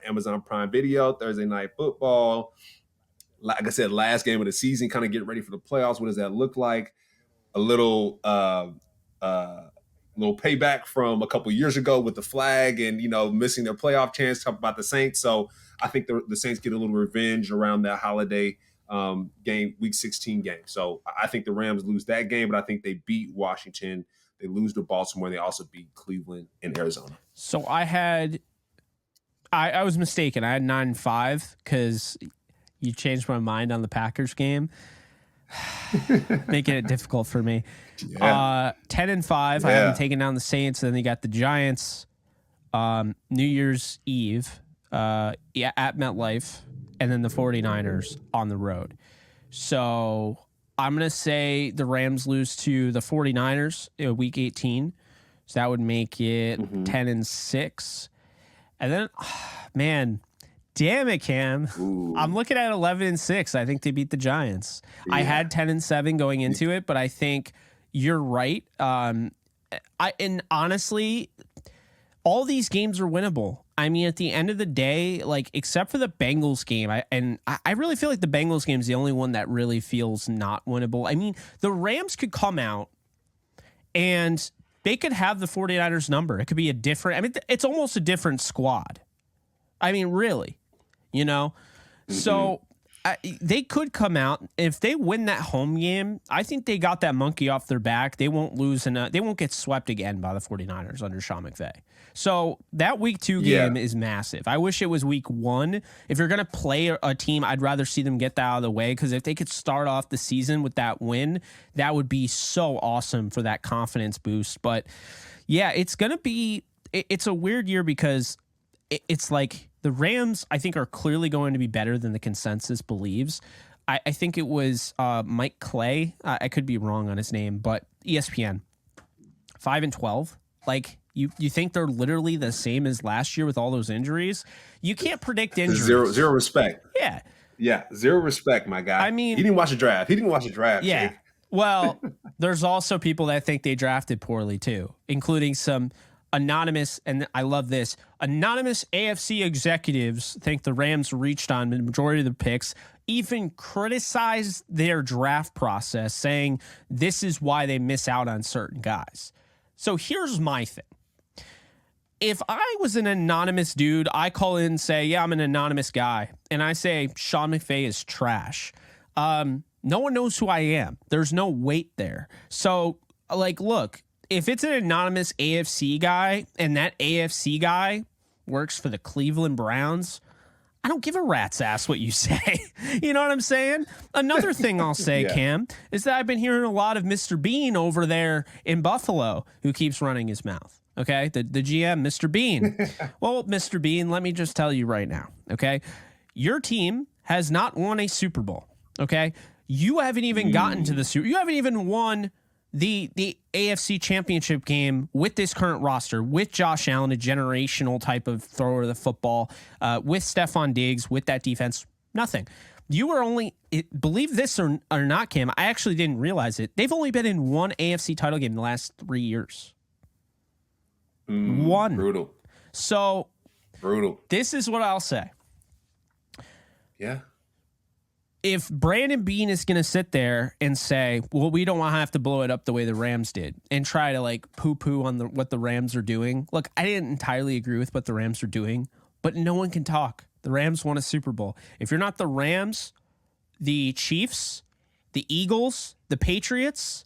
B: Amazon Prime Video, Thursday Night Football. Like I said, last game of the season, kind of get ready for the playoffs. What does that look like? A little payback from a couple years ago with the flag and, missing their playoff chance. Talk about the Saints. So I think the Saints get a little revenge around that holiday game, week 16 game. So I think the Rams lose that game, but I think they beat Washington. They lose to Baltimore. They also beat Cleveland and Arizona.
A: So I was mistaken. I had 9-5 because you changed my mind on the Packers game, making it difficult for me. Yeah. 10-5. Yeah. I haven't taken down the Saints. Then they got the Giants, New Year's Eve, at MetLife, and then the 49ers on the road. So I'm going to say the Rams lose to the 49ers in week 18. So that would make it 10-6. And then, man, damn it, Cam. Ooh. I'm looking at 11-6. I think they beat the Giants. Yeah. I had 10-7 going into it, but I think you're right. And honestly, all these games are winnable. I mean, at the end of the day, like, except for the Bengals game, I really feel like the Bengals game is the only one that really feels not winnable. I mean, the Rams could come out and they could have the 49ers number. It could be it's almost a different squad. I mean, really, So they could come out. If they win that home game, I think they got that monkey off their back. They won't lose, and they won't get swept again by the 49ers under Sean McVay. So that week 2 game is massive. I wish it was week 1. If you're going to play a team, I'd rather see them get that out of the way, because if they could start off the season with that win, that would be so awesome for that confidence boost. But yeah, it's a weird year because it's like the Rams, I think, are clearly going to be better than the consensus believes. I think it was Mike Clay. I could be wrong on his name, but ESPN, 5-12. Like, you think they're literally the same as last year with all those injuries? You can't predict injuries.
B: Zero respect.
A: Yeah.
B: Yeah, zero respect, my guy.
A: I mean,
B: he didn't watch the draft.
A: Yeah.
B: Jake.
A: Well, there's also people that think they drafted poorly too, including some anonymous, and I love this, anonymous AFC executives think the Rams reached on the majority of the picks, even criticized their draft process, saying this is why they miss out on certain guys. So here's my thing. If I was an anonymous dude, I call in and say, yeah, I'm an anonymous guy, and I say Sean McVay is trash. No one knows who I am. There's no weight there. So, like, look, if it's an anonymous AFC guy and that AFC guy works for the Cleveland Browns, I don't give a rat's ass what you say. You know what I'm saying? Another thing I'll say, Cam, is that I've been hearing a lot of Mr. Bean over there in Buffalo who keeps running his mouth. Okay, the GM, Mr. Bean. Well, Mr. Bean, let me just tell you right now, okay? Your team has not won a Super Bowl, okay? You haven't even gotten to the Super. You haven't even won the AFC Championship game with this current roster, with Josh Allen, a generational type of thrower of the football, with Stephon Diggs, with that defense, nothing. You were only, Bleav this or not, Cam, I actually didn't realize it. They've only been in one AFC title game in the last 3 years. One.
B: Brutal.
A: So,
B: brutal.
A: This is what I'll say.
B: Yeah.
A: If Brandon Beane is going to sit there and say, well, we don't want to have to blow it up the way the Rams did and try to like poo-poo on what the Rams are doing. Look, I didn't entirely agree with what the Rams are doing, but no one can talk. The Rams won a Super Bowl. If you're not the Rams, the Chiefs, the Eagles, the Patriots,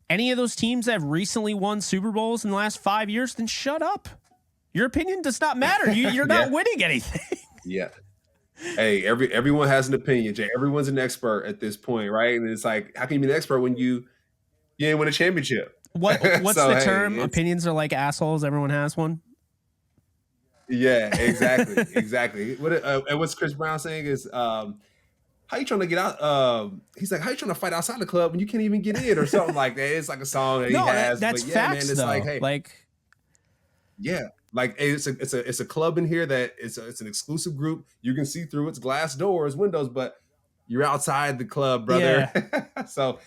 A: any of those teams that have recently won Super Bowls in the last 5 years, then shut up. Your opinion does not matter. You're not winning anything.
B: Yeah. Hey, everyone has an opinion, Jay. Everyone's an expert at this point, right? And it's like, how can you be an expert when you didn't win a championship?
A: What's the term? Opinions are like assholes. Everyone has one.
B: Yeah, exactly. And what's Chris Brown saying is, how you trying to get out? He's like, how you trying to fight outside the club when you can't even get in or something like that? It's like a song that he has.
A: That's facts,
B: man, it's
A: though.
B: like, hey, yeah. Like, hey, it's a club in here that it's an exclusive group. You can see through its glass doors, windows, but you're outside the club, brother. Yeah. So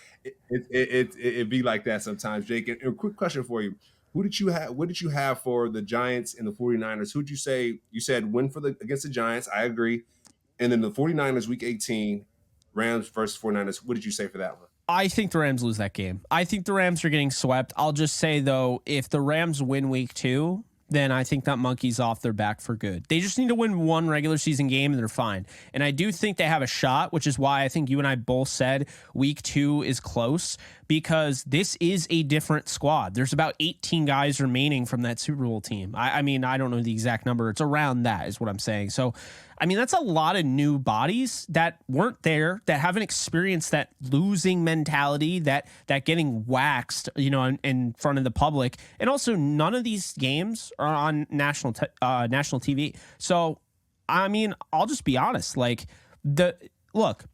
B: it be like that sometimes, Jake. And a quick question for you. What did you have for the Giants and the 49ers? Who'd you say? You said win against the Giants. I agree. And then the 49ers week 18, Rams versus 49ers. What did you say for that one?
A: I think the Rams lose that game. I think the Rams are getting swept. I'll just say, though, if the Rams win week 2, then I think that monkey's off their back for good. They just need to win one regular season game and they're fine. And I do think they have a shot, which is why I think you and I both said week 2 is close, because this is a different squad. There's about 18 guys remaining from that Super Bowl team. I mean, I don't know the exact number. It's around that is what I'm saying. So, I mean, that's a lot of new bodies that weren't there, that haven't experienced that losing mentality, that getting waxed, in front of the public. And also, none of these games are on national TV. So, I mean, I'll just be honest. Like, look,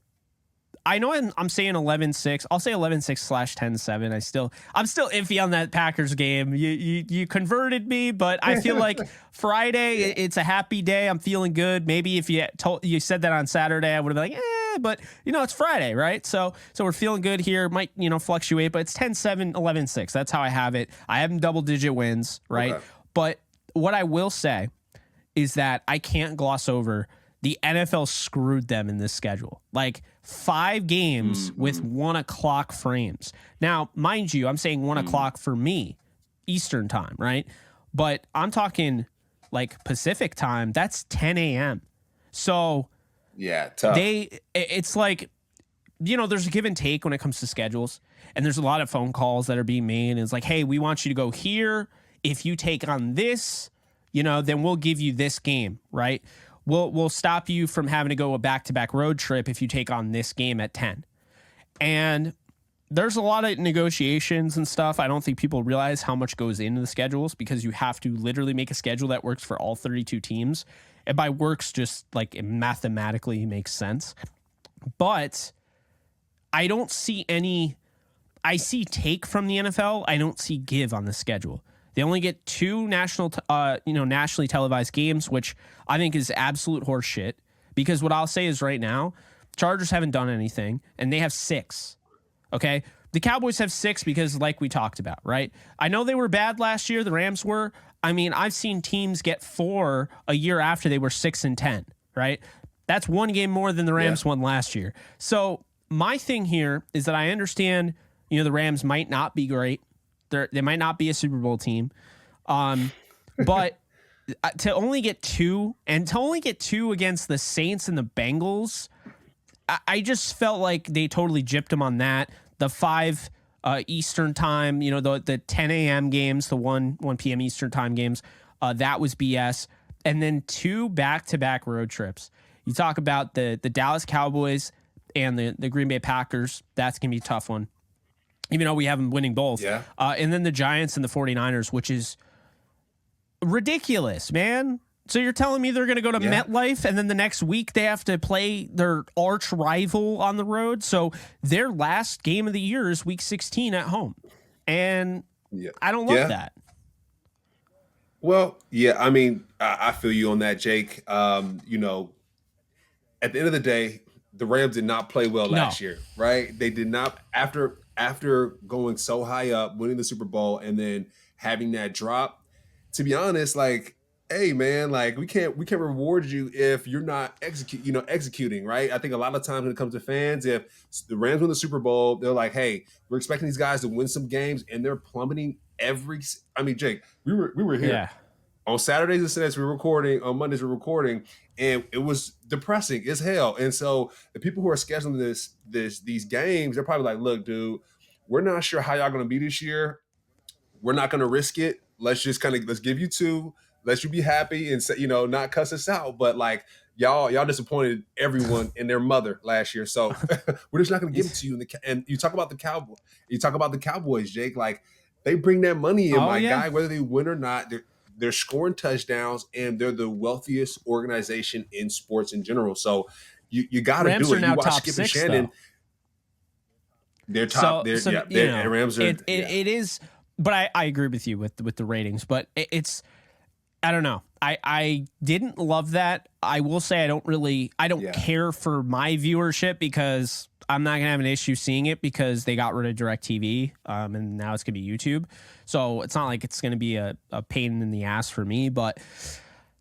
A: I know I'm saying 11-6. I'll say 11-6/10-7. I'm still iffy on that Packers game. You converted me, but I feel like Friday, it's a happy day. I'm feeling good. Maybe if you said that on Saturday, I would have been like, but it's Friday, right? So we're feeling good here. Might, fluctuate, but it's 10-7, 11-6. That's how I have it. I have double-digit wins, right? Okay. But what I will say is that I can't gloss over the NFL screwed them in this schedule. Like 5 games with 1 o'clock frames. Now, mind you, I'm saying 1 o'clock for me, Eastern time, right? But I'm talking like Pacific time. That's 10 a.m. So
B: yeah, tough.
A: It's like, there's a give and take when it comes to schedules. And there's a lot of phone calls that are being made. And it's like, hey, we want you to go here. If you take on this, then we'll give you this game, right? We'll stop you from having to go a back-to-back road trip if you take on this game at 10. And there's a lot of negotiations and stuff. I don't think people realize how much goes into the schedules, because you have to literally make a schedule that works for all 32 teams. And by works, just like it mathematically makes sense. But I don't see I see take from the NFL. I don't see give on the schedule. They only get 2 nationally televised games, which I think is absolute horseshit. Because what I'll say is right now, Chargers haven't done anything, and they have 6. Okay? The Cowboys have 6 because, like we talked about, right? I know they were bad last year. The Rams were. I mean, I've seen teams get 4 a year after they were 6-10, right? That's 1 game more than the Rams won last year. So my thing here is that I understand, the Rams might not be great. They might not be a Super Bowl team, but to only get 2 against the Saints and the Bengals, I just felt like they totally gypped them on that. The 5 Eastern time, the 10 a.m. games, the 1 p.m. Eastern time games, that was BS. And then 2 back-to-back road trips. You talk about the Dallas Cowboys and the Green Bay Packers. That's going to be a tough one, even though we have them winning both. Yeah. And then the Giants and the 49ers, which is ridiculous, man. So you're telling me they're going to go to MetLife and then the next week they have to play their arch rival on the road? So their last game of the year is week 16 at home. And I don't love that.
B: Well, I mean, I feel you on that, Jake. You know, at the end of the day, the Rams did not play well last year, right? They did not after going so high up, winning the Super Bowl, and then having that drop. To be honest, like, hey man, like we can't reward you if you're not executing, right? I think a lot of times when it comes to fans, if the Rams win the Super Bowl, they're like, hey, we're expecting these guys to win some games, and they're plummeting I mean, Jake, we were here.
A: Yeah.
B: On Saturdays and Sundays we're recording, on Mondays we're recording, and it was depressing as hell. And so the people who are scheduling these games, they're probably like, look, dude, we're not sure how y'all gonna be this year. We're not gonna risk it. Let's give you two, let you be happy and say, not cuss us out. But like y'all disappointed everyone and their mother last year. So we're just not gonna give it to you. And you talk about the Cowboys, Jake, like they bring that money in, guy, whether they win or not. They're scoring touchdowns, and they're the wealthiest organization in sports in general. So you got to do it. You watch Skip and Shannon.
A: Though.
B: They're top. Rams are.
A: It is, but I agree with you with the ratings. But it's, I don't know. I didn't love that. I will say I don't care for my viewership because I'm not gonna have an issue seeing it because they got rid of DirecTV, and now it's gonna be YouTube. So it's not like it's gonna be a pain in the ass for me, but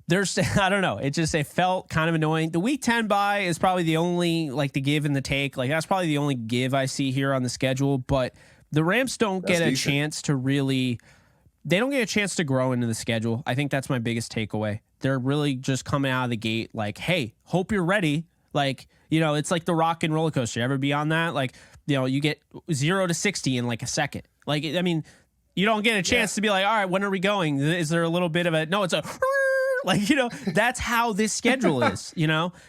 A: there's I don't know. It felt kind of annoying. The week 10 bye is probably the only like the give and the take. Like that's probably the only give I see here on the schedule. But the Rams don't get a chance to really. They don't get a chance to grow into the schedule. I think that's my biggest takeaway. They're really just coming out of the gate like, hey, hope you're ready. Like, it's like the rock and roller coaster. You ever be on that? Like, you get 0 to 60 in like a second. Like, I mean, you don't get a chance to be like, all right, when are we going? Is there a little bit of no, it's a like, that's how this schedule is,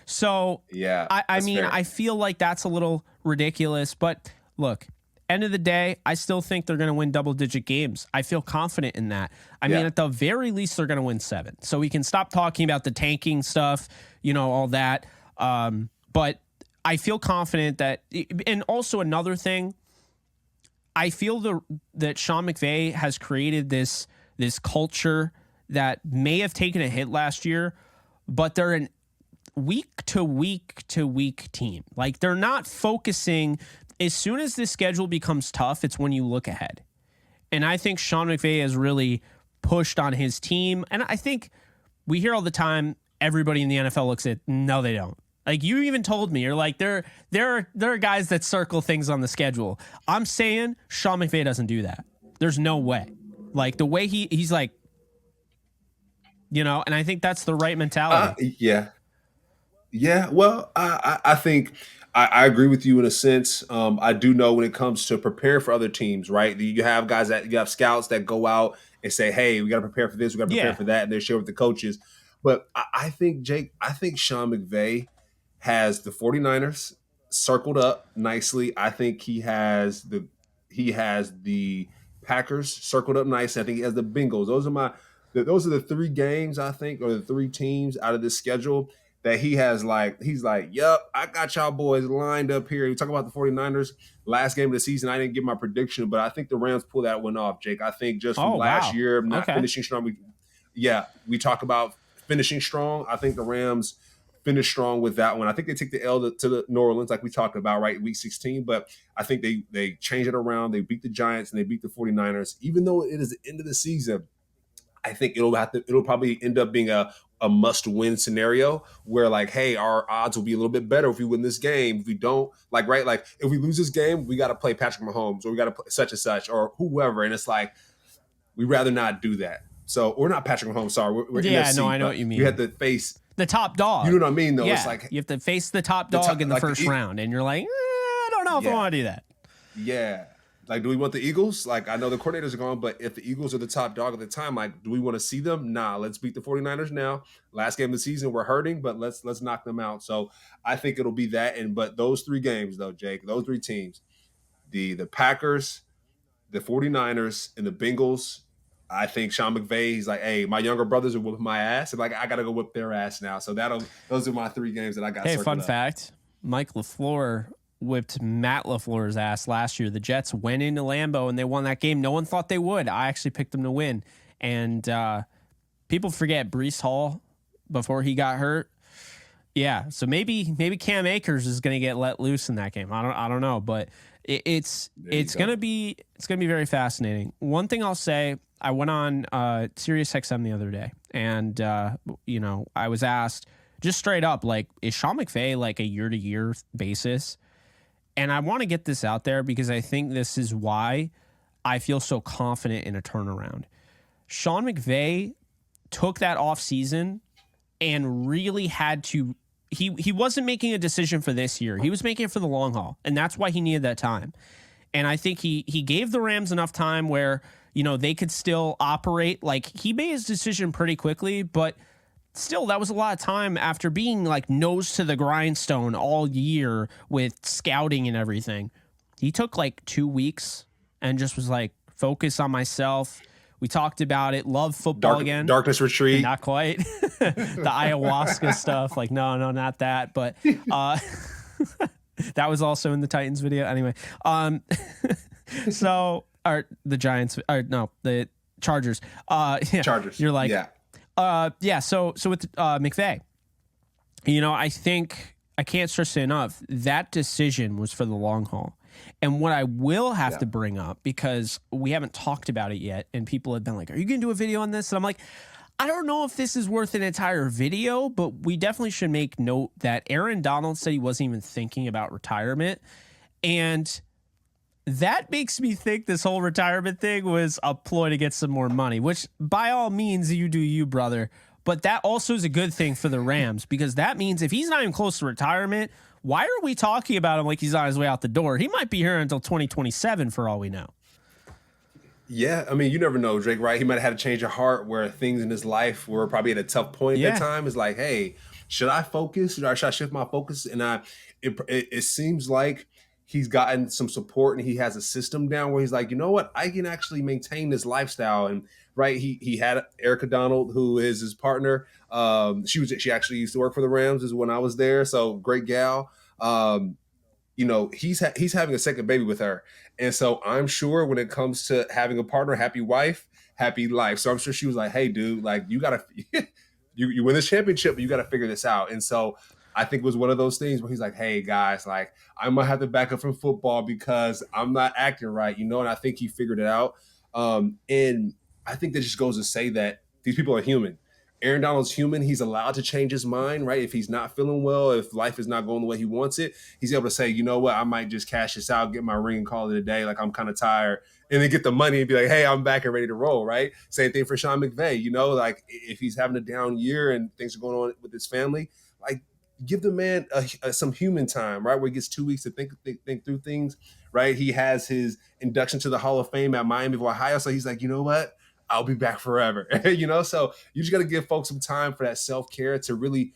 A: So I mean, fair. I feel like that's a little ridiculous, but look, end of the day, I still think they're going to win double-digit games. I feel confident in that. I mean, at the very least, they're going to win 7. So we can stop talking about the tanking stuff, all that. But I feel confident that, and also another thing, I feel that Sean McVay has created this culture that may have taken a hit last year, but they're an week to week to week team. Like they're not focusing. As soon as this schedule becomes tough, it's when you look ahead. And I think Sean McVay has really pushed on his team. And I think we hear all the time, everybody in the NFL looks at, no, they don't. Like you even told me, you're like, there are guys that circle things on the schedule. I'm saying Sean McVay doesn't do that. There's no way. Like the way he's like, and I think that's the right mentality.
B: Yeah. Well, I think I agree with you in a sense. I do know when it comes to prepare for other teams, right? You have scouts that go out and say, hey, we got to prepare for this. We got to prepare for that. And they share with the coaches. But I think, Jake, Sean McVay has the 49ers circled up nicely. I think he has the Packers circled up nice. I think he has the Bengals. Those are the 3 games, I think, or the 3 teams out of this schedule that he's like, yep, I got y'all boys lined up here. You talk about the 49ers, last game of the season, I didn't give my prediction, but I think the Rams pull that one off, Jake. I think just from last year, not finishing strong. We talk about finishing strong. I think the Rams finished strong with that one. I think they take the L to the New Orleans, like we talked about, right, week 16, but I think they change it around. They beat the Giants and they beat the 49ers. Even though it is the end of the season, I think it'll probably end up being a must-win scenario where like, hey, our odds will be a little bit better if we win this game. If we don't, like if we lose this game, we got to play Patrick Mahomes or we got to play such and such or whoever. And it's like, we'd rather not do that. So we're not Patrick Mahomes. Sorry, we're NFC,
A: no, I know what you mean.
B: You have to face
A: the top dog.
B: You know what I mean, though.
A: Yeah,
B: it's like
A: you have to face the top dog in the first round, and you're like, I don't know if I want to do that.
B: Yeah. Like, do we want the Eagles? Like, I know the coordinators are gone, but if the Eagles are the top dog at the time, like, do we want to see them? Nah, let's beat the 49ers now. Last game of the season, we're hurting, but let's knock them out. So I think it'll be that. But those 3 games, though, Jake, those 3 teams, the Packers, the 49ers, and the Bengals, I think Sean McVay, he's like, hey, my younger brothers are whooping my ass, and like I gotta go whip their ass now. So those are my 3 games that I got.
A: Hey, fun fact: Mike LaFleur whipped Matt LaFleur's ass last year. The Jets went into Lambeau and they won that game. No one thought they would. I actually picked them to win, and people forget Breece Hall before he got hurt. Yeah, so maybe Cam Akers is going to get let loose in that game. I don't know, but it's going to be very fascinating. One thing I'll say, I went on Sirius XM the other day, and I was asked just straight up, like, is Sean McVay like a year-to-year basis? And I want to get this out there because I think this is why I feel so confident in a turnaround. Sean McVay took that offseason and really had to. He wasn't making a decision for this year. He was making it for the long haul, and that's why he needed that time. And I think he gave the Rams enough time where, they could still operate. Like, he made his decision pretty quickly, but still, that was a lot of time after being like nose to the grindstone all year with scouting and everything. He took like 2 weeks and just was like, focus on myself. We talked about it. Love football again.
B: Darkness retreat.
A: Not quite. The ayahuasca stuff. Like, no, not that. But that was also in the Titans video. Anyway, so the Giants. The Chargers.
B: Chargers.
A: You're like, yeah. So with McVay, I think I can't stress it enough. That decision was for the long haul. And what I will have to bring up, because we haven't talked about it yet, and people have been like, are you going to do a video on this? And I'm like, I don't know if this is worth an entire video, but we definitely should make note that Aaron Donald said he wasn't even thinking about retirement. And that makes me think this whole retirement thing was a ploy to get some more money, which by all means, you do you, brother. But that also is a good thing for the Rams, because that means if he's not even close to retirement, why are we talking about him like he's on his way out the door? He might be here until 2027 for all we know.
B: Yeah, I mean, you never know, Drake, right? He might have had a change of heart where things in his life were probably at a tough point at that time. It's like, hey, should I focus? Should I shift my focus? And it seems like he's gotten some support and he has a system down where he's like, you know what? I can actually maintain this lifestyle. And right, he had Erica Donald, who is his partner. She actually used to work for the Rams is when I was there. So great gal. He's having a second baby with her. And so I'm sure when it comes to having a partner, happy wife, happy life. So I'm sure she was like, hey, dude, like you got to, you win this championship, but you got to figure this out. And so I think it was one of those things where he's like, hey, guys, like I might have to back up from football because I'm not acting right, and I think he figured it out. And I think that just goes to say that these people are human. Aaron Donald's human. He's allowed to change his mind, right? If he's not feeling well, if life is not going the way he wants it, he's able to say, you know what, I might just cash this out, get my ring and call it a day. Like, I'm kind of tired. And then get the money and be like, hey, I'm back and ready to roll, right? Same thing for Sean McVay. Like if he's having a down year and things are going on with his family, like give the man some human time, right? Where he gets 2 weeks to think through things, right? He has his induction to the Hall of Fame at Miami of Ohio. So he's like, you know what? I'll be back forever, So you just got to give folks some time for that self-care to really,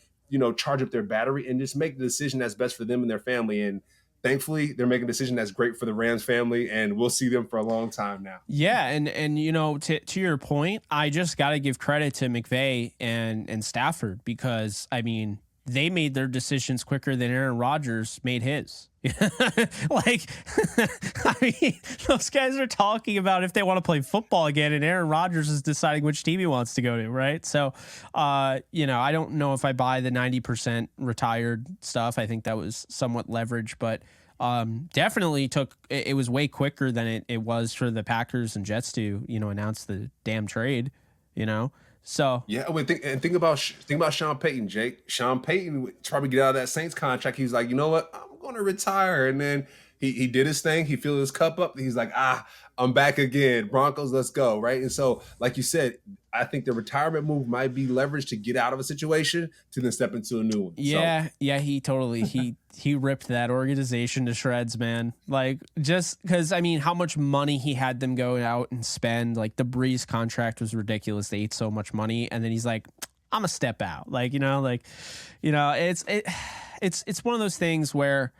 B: charge up their battery and just make the decision that's best for them and their family. And thankfully, they're making a decision that's great for the Rams family, and we'll see them for a long time now.
A: Yeah, and to your point, I just got to give credit to McVay and Stafford, because, I mean, they made their decisions quicker than Aaron Rodgers made his. Like, I mean, those guys are talking about if they want to play football again, and Aaron Rodgers is deciding which team he wants to go to, right? So, I don't know if I buy the 90% retired stuff. I think that was somewhat leveraged, but definitely it was way quicker than it was for the Packers and Jets to, announce the damn trade, So
B: yeah, think about Sean Payton, Jake. Sean Payton would probably get out of that Saints contract. He was like, you know what, I'm going to retire, and then he did his thing. He filled his cup up. He's like, I'm back again. Broncos, let's go, right? And so, like you said, I think the retirement move might be leveraged to get out of a situation to then step into a new one.
A: Yeah, he totally he ripped that organization to shreds, man. Like, just because, I mean, how much money he had them go out and spend. Like, the Breeze contract was ridiculous. They ate so much money, and then he's like, I'm a step out. Like, it's one of those things where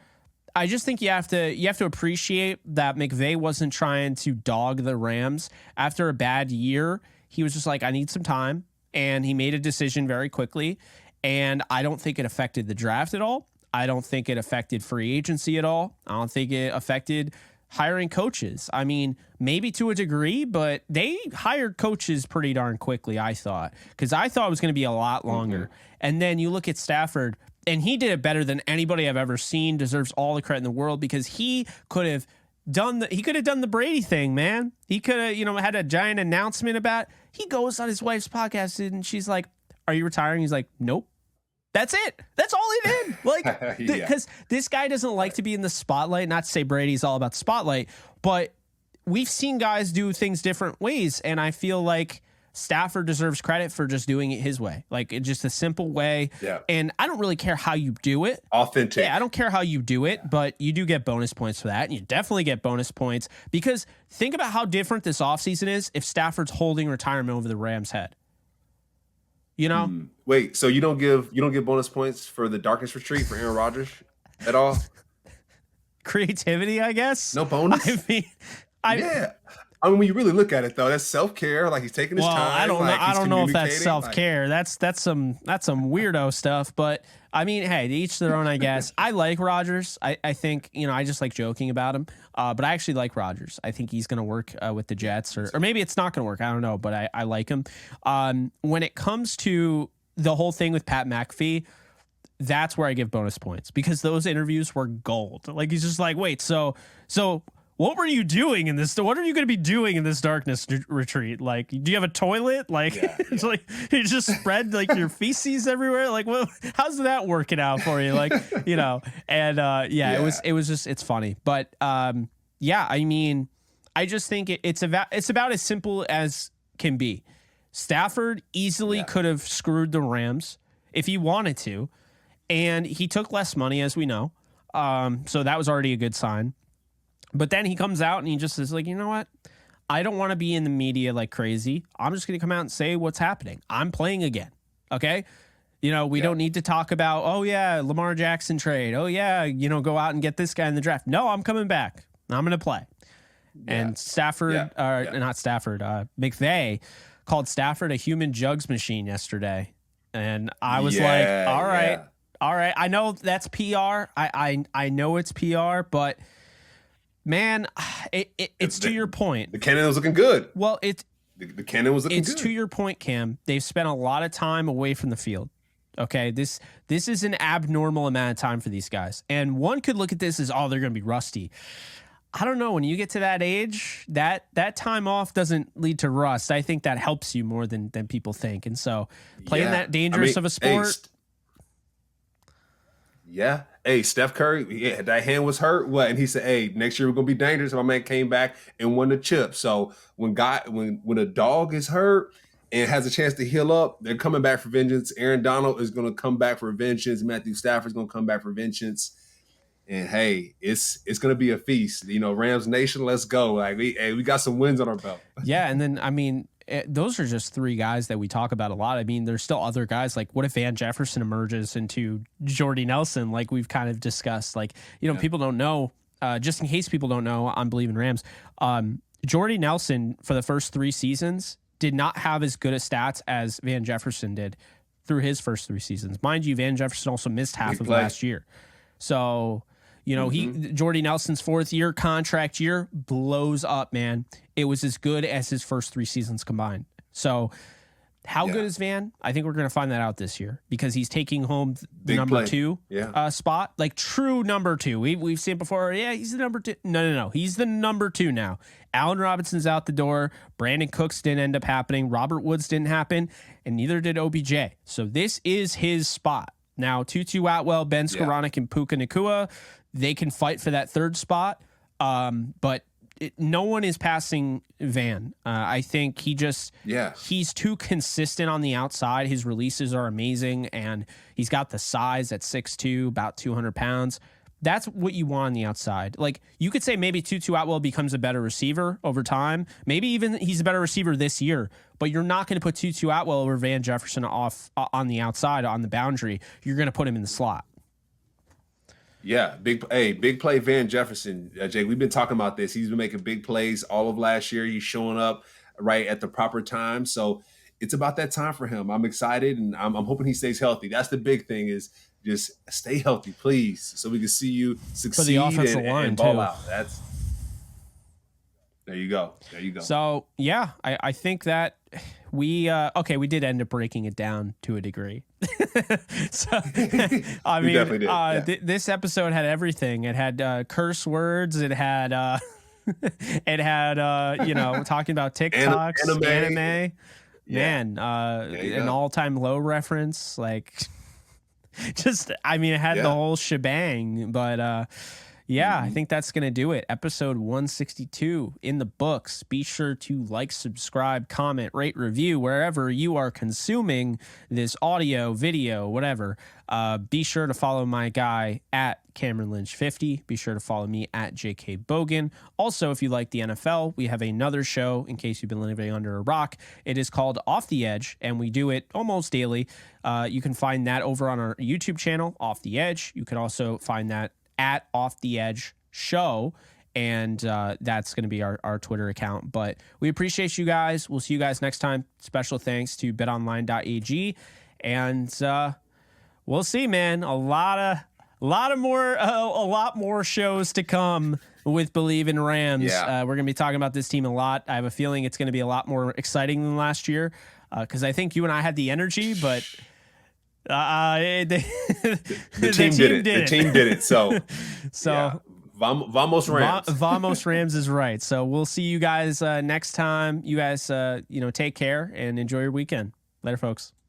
A: I just think you have to appreciate that McVay wasn't trying to dog the Rams after a bad year. He was just like, I need some time, and he made a decision very quickly. And I don't think it affected the draft at all. I don't think it affected free agency at all. I don't think it affected hiring coaches. I mean, maybe to a degree, but they hired coaches pretty darn quickly, I thought, because I thought it was going to be a lot longer. Mm-hmm. And then you look at Stafford, and he did it better than anybody I've ever seen, deserves all the credit in the world, because he could have done the Brady thing, man. He could have, had a giant announcement about it. He goes on his wife's podcast, and she's like, "Are you retiring?" He's like, "Nope." That's it. That's all he did. Like, because this guy doesn't like to be in the spotlight. Not to say Brady's all about the spotlight, but we've seen guys do things different ways, and I feel like Stafford deserves credit for just doing it his way, like it's just a simple way.
B: Yeah.
A: And I don't really care how you do it.
B: Authentic.
A: Yeah, I don't care how you do it, but you do get bonus points for that, and you definitely get bonus points because think about how different this offseason is if Stafford's holding retirement over the Rams' head. You know?
B: Wait, so you don't give bonus points for the darkness retreat for Aaron Rodgers at all?
A: Creativity, I guess.
B: No bonus. Yeah. I mean, when you really look at it, though, that's self-care. Like he's taking his time.
A: I don't know if that's self-care. That's some weirdo stuff. But I mean, hey, to each their own, I guess. I like Rodgers. I think I just like joking about him. But I actually like Rodgers. I think he's going to work with the Jets, or maybe it's not going to work. I don't know, but I like him. When it comes to the whole thing with Pat McAfee, that's where I give bonus points because those interviews were gold. Like he's just like, wait, so. What were you doing in this? What are you going to be doing in this darkness retreat? Like, do you have a toilet? Like, it's like you just spread like your feces everywhere. Like, well, how's that working out for you? Like, and it was just, it's funny. But I mean, I just think it's about as simple as can be. Stafford easily could have screwed the Rams if he wanted to, and he took less money, as we know. So that was already a good sign. But then he comes out and he just is like, you know what? I don't want to be in the media like crazy. I'm just going to come out and say what's happening. I'm playing again. Okay. We don't need to talk about, oh yeah, Lamar Jackson trade. Oh yeah, go out and get this guy in the draft. No, I'm coming back. I'm going to play. Yeah. And Stafford, not Stafford, McVay called Stafford a human jugs machine yesterday. And I was like, all right. I know that's PR. I know it's PR, but man, it's to your point.
B: The cannon was looking good.
A: Well,
B: the cannon was looking good.
A: It's to your point, Cam. They've spent a lot of time away from the field. Okay, this is an abnormal amount of time for these guys. And one could look at this as, they're going to be rusty. I don't know. When you get to that age, that time off doesn't lead to rust. I think that helps you more than people think. And so playing that dangerous of a sport.
B: Hey, Steph Curry, that hand was hurt. What? And he said, hey, next year we're going to be dangerous. And my man came back and won the chip. So when a dog is hurt and has a chance to heal up, they're coming back for vengeance. Aaron Donald is going to come back for vengeance. Matthew Stafford's going to come back for vengeance. And hey, it's going to be a feast. Rams Nation, let's go. Like we got some wins on our belt.
A: Yeah, and then I mean, those are just three guys that we talk about a lot. I mean, there's still other guys. Like, what if Van Jefferson emerges into Jordy Nelson, like we've kind of discussed? Like, people don't know. Just in case people don't know, on Bleav in Rams, Jordy Nelson for the first 3 seasons did not have as good a stats as Van Jefferson did through his first 3 seasons. Mind you, Van Jefferson also missed half of last year. So, Jordy Nelson's 4th year contract year blows up, man. It was as good as his first 3 seasons combined. So how good is Van? I think we're going to find that out this year because he's taking home the number 2 spot, like true number 2. We've seen it before. Yeah, he's the number 2. No. He's the number 2 now. Allen Robinson's out the door. Brandon Cooks didn't end up happening. Robert Woods didn't happen, and neither did OBJ. So this is his spot. Now, Tutu Atwell, Ben Skoranek, and Puka Nacua, they can fight for that 3rd spot, but no one is passing Van. I think he's too consistent on the outside. His releases are amazing, and he's got the size at 6'2", about 200 pounds. That's what you want on the outside. Like, you could say maybe Tutu Atwell becomes a better receiver over time. Maybe even he's a better receiver this year, but you're not going to put Tutu Atwell over Van Jefferson off on the outside, on the boundary. You're going to put him in the slot.
B: Yeah, big play Van Jefferson. Jake, we've been talking about this. He's been making big plays all of last year. He's showing up right at the proper time. So it's about that time for him. I'm excited, and I'm hoping he stays healthy. That's the big thing, is just stay healthy, please, so we can see you succeed
A: for the offensive line
B: and ball
A: too.
B: out. There you go.
A: So yeah, I think that we did end up breaking it down to a degree. So I mean, definitely did. This episode had everything. It had curse words. It had talking about TikToks, anime. Man, an all-time low reference. Like, just, I mean, it had the whole shebang. But I think that's going to do it. Episode 162 in the books. Be sure to like, subscribe, comment, rate, review wherever you are consuming this audio, video, whatever. Be sure to follow my guy at Cameron Lynch 50. Be sure to follow me at JK Bogan. Also, if you like the NFL, we have another show in case you've been living under a rock. It is called Off the Edge, and we do it almost daily. You can find that over on our YouTube channel, Off the Edge. You can also find that at Off the Edge Show, and that's going to be our Twitter account. But we appreciate you guys. We'll see you guys next time. Special thanks to betonline.ag, and we'll see, man. A lot more shows to come with Bleav in Rams. We're going to be talking about this team a lot. I have a feeling it's going to be a lot more exciting than last year, because I think you and I had the energy, but the team did it. The team did it. So Vamos Rams. Vamos Rams is right. So we'll see you guys next time. You guys, take care and enjoy your weekend. Later, folks.